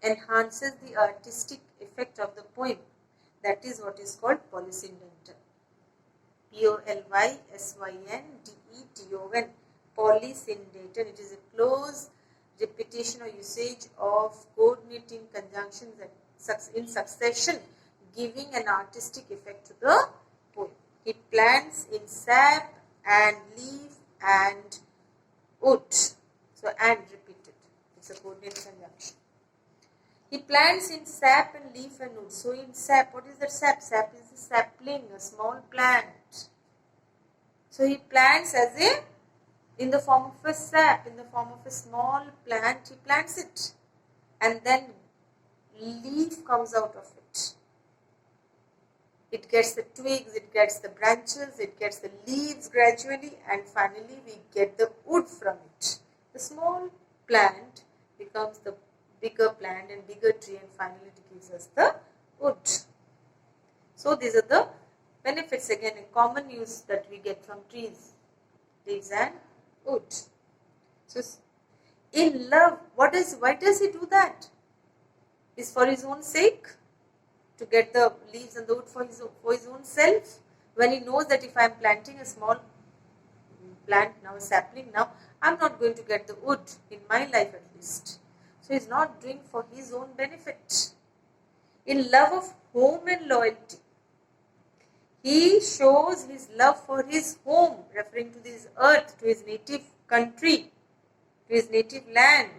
enhances the artistic effect of the poem. That is what is called polysyndeton. Polysyndeton. Polysyndeton. It is a close repetition or usage of coordinating conjunctions in succession, giving an artistic effect to the poem. He plants in sap and leaf and wood. So and repeated. It's a coordinated conjunction. He plants in sap and leaf and wood. So in sap, what is that sap? Sap is a sapling, a small plant. So he plants in the form of a sap, in the form of a small plant, he plants it. And then leaf comes out of it. It gets the twigs, it gets the branches, it gets the leaves gradually, and finally we get the wood from it. The small plant becomes the bigger plant and bigger tree, and finally it gives us the wood. So these are the benefits, again in common use that we get from trees, leaves and wood. So in love, why does he do that? Is for his own sake, to get the leaves and the wood for his own self, when he knows that if I am planting a small plant now, a sapling now, I am not going to get the wood in my life at least. So he is not doing for his own benefit. In love of home and loyalty, he shows his love for his home, referring to this earth, to his native country, to his native land.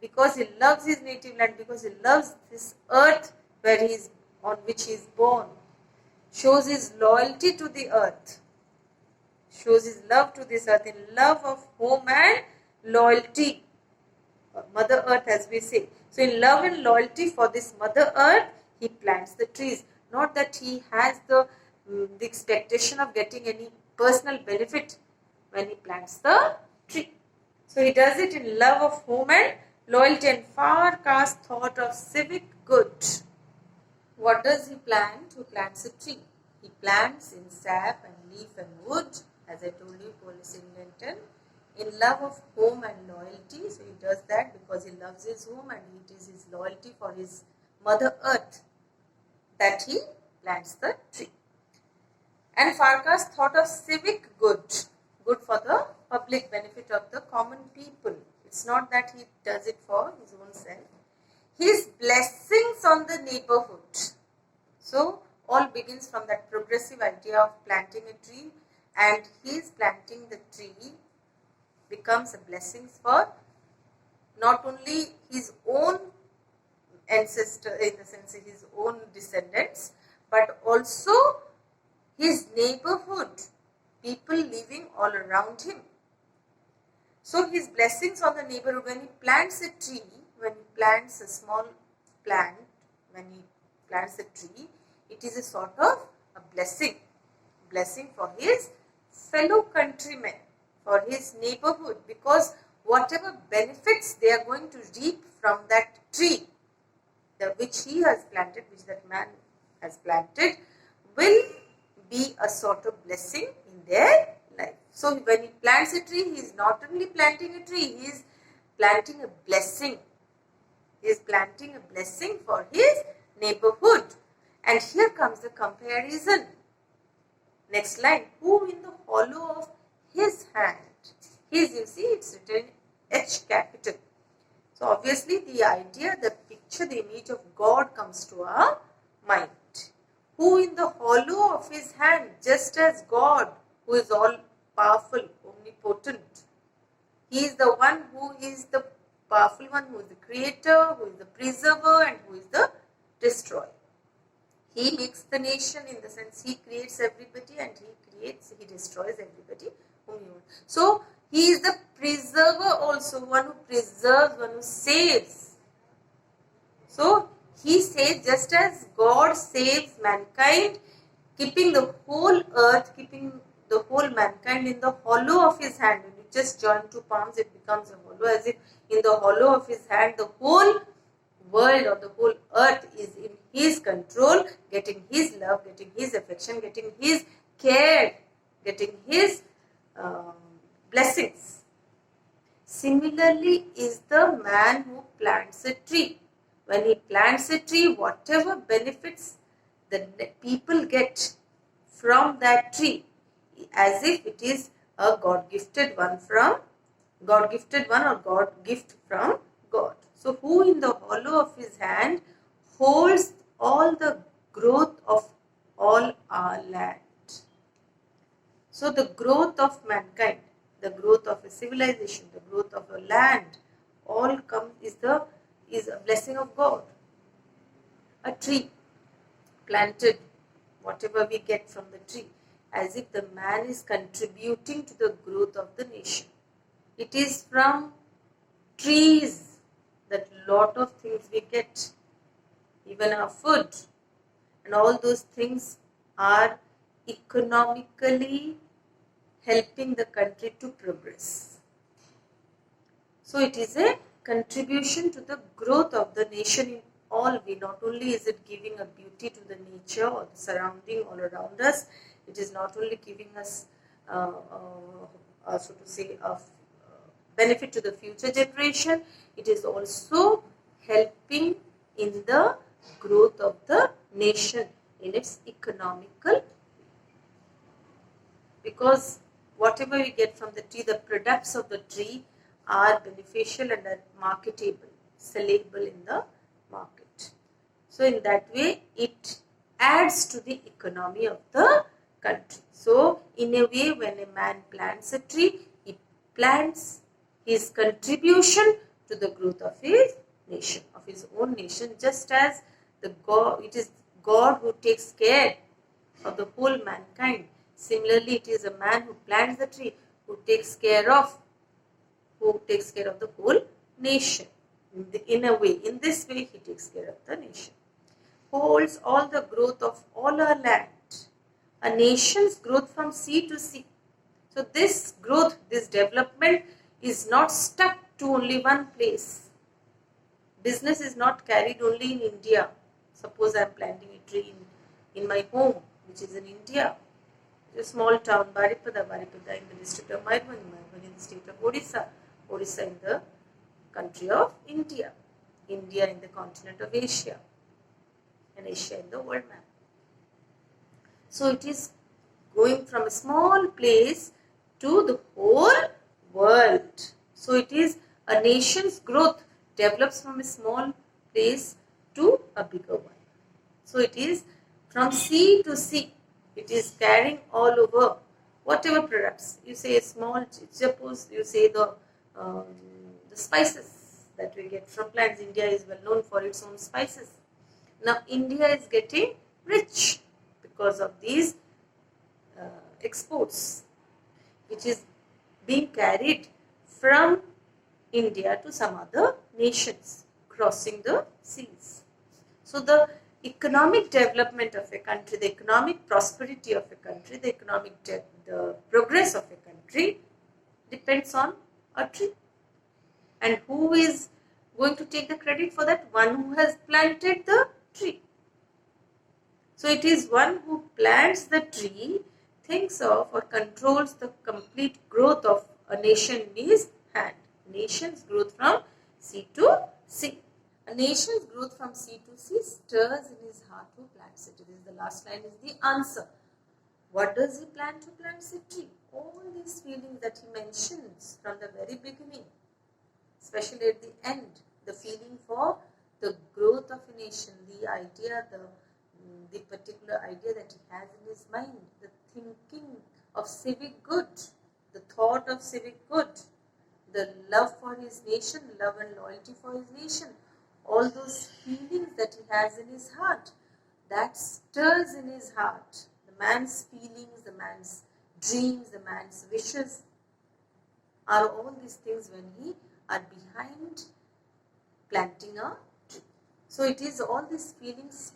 Because he loves his native land, because he loves this earth on which he is born. Shows his loyalty to the earth. Shows his love to this earth, in love of home and loyalty. Mother Earth, as we say. So in love and loyalty for this Mother Earth, he plants the trees. Not that he has the expectation of getting any personal benefit when he plants the tree. So he does it in love of home and loyalty and far cast thought of civic good. What does he plant? Who plants a tree? He plants in sap and leaf and wood, as I told you, polysyndeton, in love of home and loyalty. So he does that because he loves his home and it is his loyalty for his Mother Earth that he plants the tree. And Farkas thought of civic good, good for the public benefit of the common people. It's not that he does it for his own self. His blessings on the neighborhood. So all begins from that progressive idea of planting a tree, and his planting the tree becomes a blessing for not only his own ancestor, in the sense his own descendants, but also his neighborhood, people living all around him. So his blessings on the neighborhood, when he plants a tree, when he plants a small plant, when he plants a tree, it is a sort of a blessing for his fellow countrymen, for his neighborhood, because whatever benefits they are going to reap from that tree, which he has planted, which that man has planted, will be a sort of blessing in their life. So when he plants a tree, he is not only planting a tree, he is planting a blessing. He is planting a blessing for his neighborhood. And here comes the comparison. Next line, who in the hollow of his hand. His, you see, it's written H capital. So obviously the idea, the picture, the image of God comes to our mind. Who in the hollow of his hand, just as God, who is all powerful, omnipotent. He is the one who is the powerful one, who is the creator, who is the preserver, and who is the destroyer. He makes the nation in the sense he creates everybody and he destroys everybody whom he wants. So he is the preserver also, one who preserves, one who saves. So he says, just as God saves mankind, keeping the whole earth, keeping the whole mankind in the hollow of his hand. When you just join two palms, it becomes a hollow, as if in the hollow of his hand, the whole world or the whole earth is in his control, getting his love, getting his affection, getting his care, getting his blessings. Similarly is the man who plants a tree. When he plants a tree, whatever benefits the people get from that tree, as if it is a God-gifted one or God gift from God. So who in the hollow of his hand holds all the growth of all our land. So the growth of mankind, the growth of a civilization, the growth of a land, all is a blessing of God. A tree planted, whatever we get from the tree, as if the man is contributing to the growth of the nation. It is from trees that lot of things we get, even our food, and all those things are economically helping the country to progress. So it is a contribution to the growth of the nation in all way. Not only is it giving a beauty to the nature or the surrounding all around us, it is not only giving us so to say a benefit to the future generation, it is also helping in the growth of the nation in its economical, because whatever we get from the tree, the products of the tree are beneficial and are marketable, sellable in the market. So in that way, it adds to the economy of the country. So in a way, when a man plants a tree, he plants his contribution to the growth of his nation, of his own nation, just as it is God who takes care of the whole mankind. Similarly, it is a man who plants the tree who takes care of the whole nation. In a way, in this way, he takes care of the nation. Holds all the growth of all our land, a nation's growth from sea to sea. So this growth, this development is not stuck to only one place. Business is not carried only in India. Suppose I am planting a tree in my home, which is in India. It's a small town, Baripada in the district of Mayurbhanj in the state of Odisha in the country of India in the continent of Asia, and Asia in the world map. So it is going from a small place to the whole world. So it is a nation's growth develops from a small place to a bigger one. So it is from sea to sea. It is carrying all over whatever products. You say suppose you say the spices that we get from plants. India is well known for its own spices. Now India is getting rich because of these exports, which is being carried from India to some other nations, crossing the seas. So the economic development of a country, the economic prosperity of a country, the the progress of a country depends on a tree. And who is going to take the credit for that? One who has planted the tree. So it is one who plants the tree, thinks of or controls the complete growth of a nation in his hand. Nation's growth from sea to sea. A nation's growth from sea to sea stirs in his heart who plants it. This is the last line, is the answer. What does he plan to plant a tree? All these feelings that he mentions from the very beginning, especially at the end, the feeling for the growth of a nation, the idea, the particular idea that he has in his mind, the thinking of civic good, the thought of civic good, the love for his nation, love and loyalty for his nation, all those feelings that he has in his heart, that stirs in his heart. The man's feelings, the man's dreams, the man's wishes are all these things when he are behind planting a tree. So it is all these feelings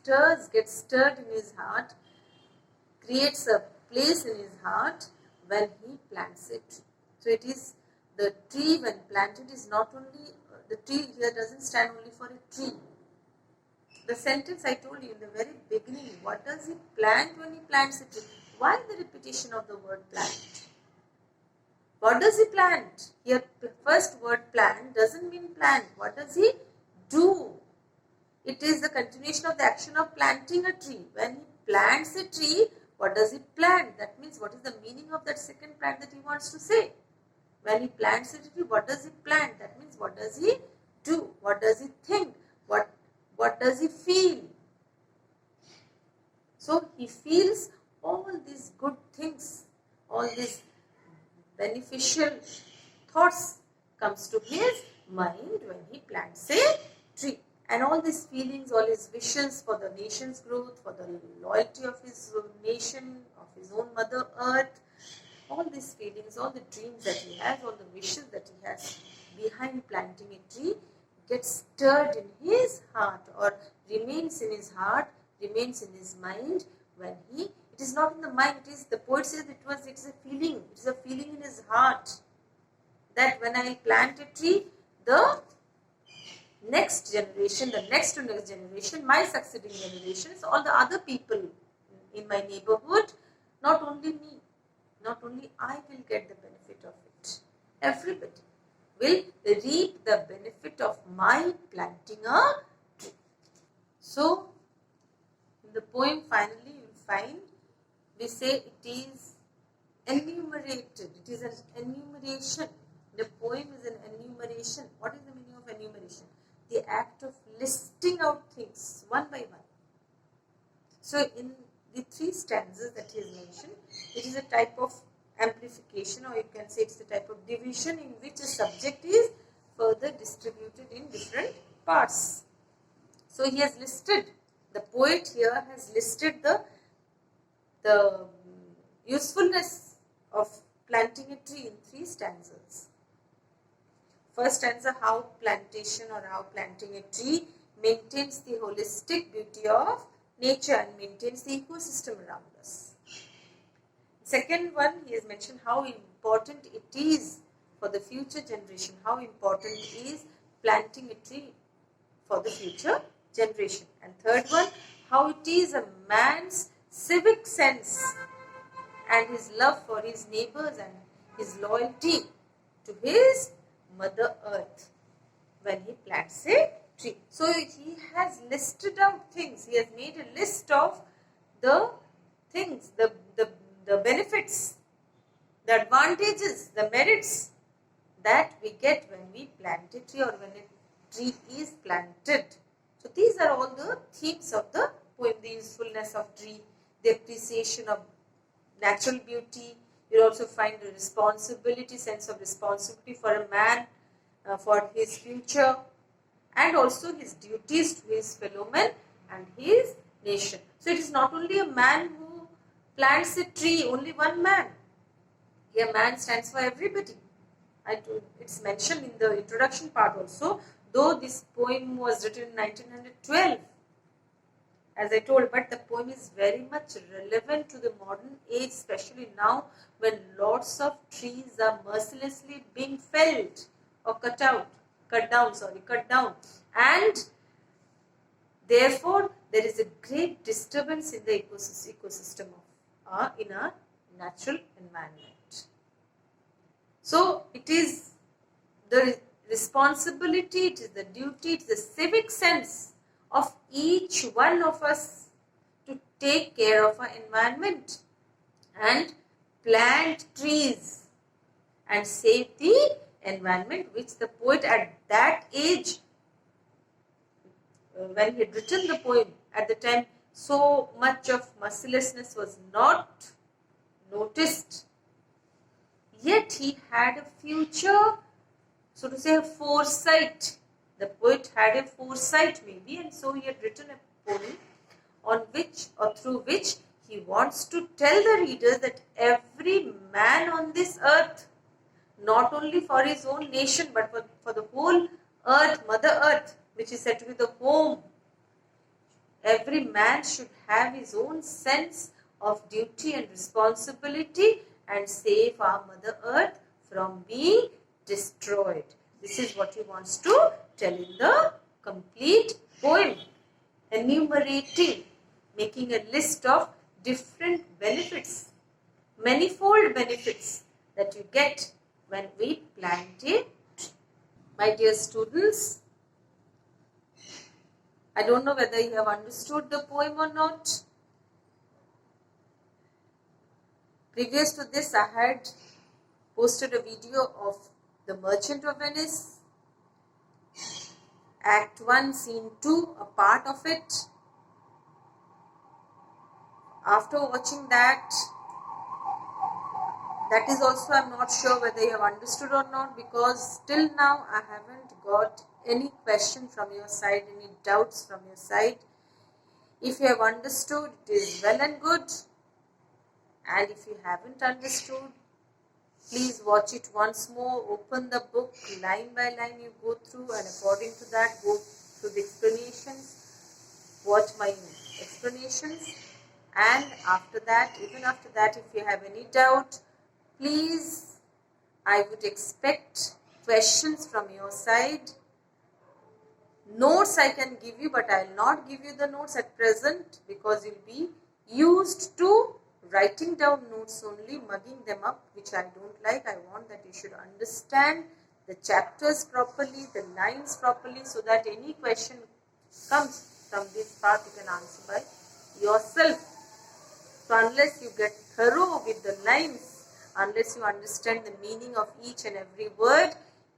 gets stirred in his heart, creates a place in his heart when he plants a tree. So it is the tree when planted is not only, the tree here doesn't stand only for a tree. The sentence I told you in the very beginning, what does he plant when he plants a tree? Why the repetition of the word plant? What does he plant? Here, the first word plant doesn't mean plant. What does he do? It is the continuation of the action of planting a tree. When he plants a tree, what does he plant? That means what is the meaning of that second plant that he wants to say? When he plants a tree, what does he plant? That means what does he do? What does he think? What does he feel? So he feels all these good things, all these beneficial thoughts comes to his mind when he plants a tree. And all these feelings, all his wishes for the nation's growth, for the loyalty of his nation, of his own mother earth, all these feelings, all the dreams that he has, all the wishes that he has behind planting a tree gets stirred in his heart or remains in his heart, remains in his mind when he, it is not in the mind, it is, the poet says it's a feeling, it is a feeling in his heart that when I plant a tree, the next generation, the next to next generation, my succeeding generations, all the other people in my neighborhood, not only me, not only I will get the benefit of it, everybody will reap the benefit of my planting a tree. So, in the poem finally you will find, we say it is enumerated, it is an enumeration. The poem is an enumeration. What is the meaning of enumeration? The act of listing out things one by one. So in the three stanzas that he has mentioned, it is a type of amplification, or you can say it's a type of division in which a subject is further distributed in different parts. So he has listed, the poet here has listed the usefulness of planting a tree in three stanzas. First stanza, how plantation or how planting a tree maintains the holistic beauty of nature and maintains the ecosystem around us. Second one, he has mentioned how important it is for the future generation, how important is planting a tree for the future generation. And third one, how it is a man's civic sense and his love for his neighbors and his loyalty to his Mother Earth when he plants a tree. So he has listed out things. He has made a list of the things, the benefits, the advantages, the merits that we get when we plant a tree or when a tree is planted. So these are all the themes of the poem: the usefulness of tree, the appreciation of natural beauty. You also find the responsibility, sense of responsibility for a man, for his future, and also his duties to his fellow men and his nation. So it is not only a man who plants a tree, only one man. Here man stands for everybody. It's mentioned in the introduction part also, though this poem was written in 1912. as I told, but the poem is very much relevant to the modern age, especially now when lots of trees are mercilessly being felled or cut down, and therefore there is a great disturbance in the ecosystem in our natural environment. So it is the responsibility, it is the duty, it is the civic sense of each one of us to take care of our environment and plant trees and save the environment, which the poet at that age, when he had written the poem, at the time so much of mercilessness was not noticed. Yet he had a future, so to say, a foresight. The poet had a foresight maybe, and so he had written a poem on which or through which he wants to tell the readers that every man on this earth, not only for his own nation but for the whole earth, Mother Earth, which is said to be the home, every man should have his own sense of duty and responsibility and save our Mother Earth from being destroyed. This is what he wants to tell in the complete poem, enumerating, making a list of different benefits, manifold benefits that you get when we plant a tree. My dear students, I don't know whether you have understood the poem or not. Previous to this, I had posted a video of The Merchant of Venice, Act 1, Scene 2, a part of it. After watching that is also, I'm not sure whether you have understood or not, because till now I haven't got any question from your side, any doubts from your side. If you have understood, it is well and good. And if you haven't understood, please watch it once more. Open the book, line by line you go through, and according to that go through the explanations. Watch my explanations. And after that, even after that, if you have any doubt, please, I would expect questions from your side. Notes I can give you, but I will not give you the notes at present, because you will be used to writing down notes only, mugging them up, which I don't like. I want that you should understand the chapters properly, the lines properly, so that any question comes from this part you can answer by yourself. So unless you get thorough with the lines, unless you understand the meaning of each and every word,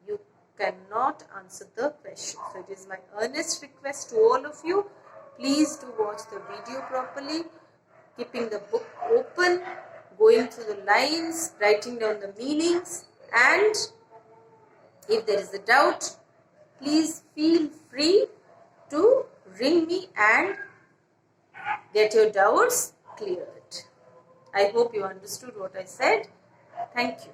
you cannot answer the question. So it is my earnest request to all of you, please do watch the video properly, keeping the book open, going through the lines, writing down the meanings, and if there is a doubt, please feel free to ring me and get your doubts cleared. I hope you understood what I said. Thank you.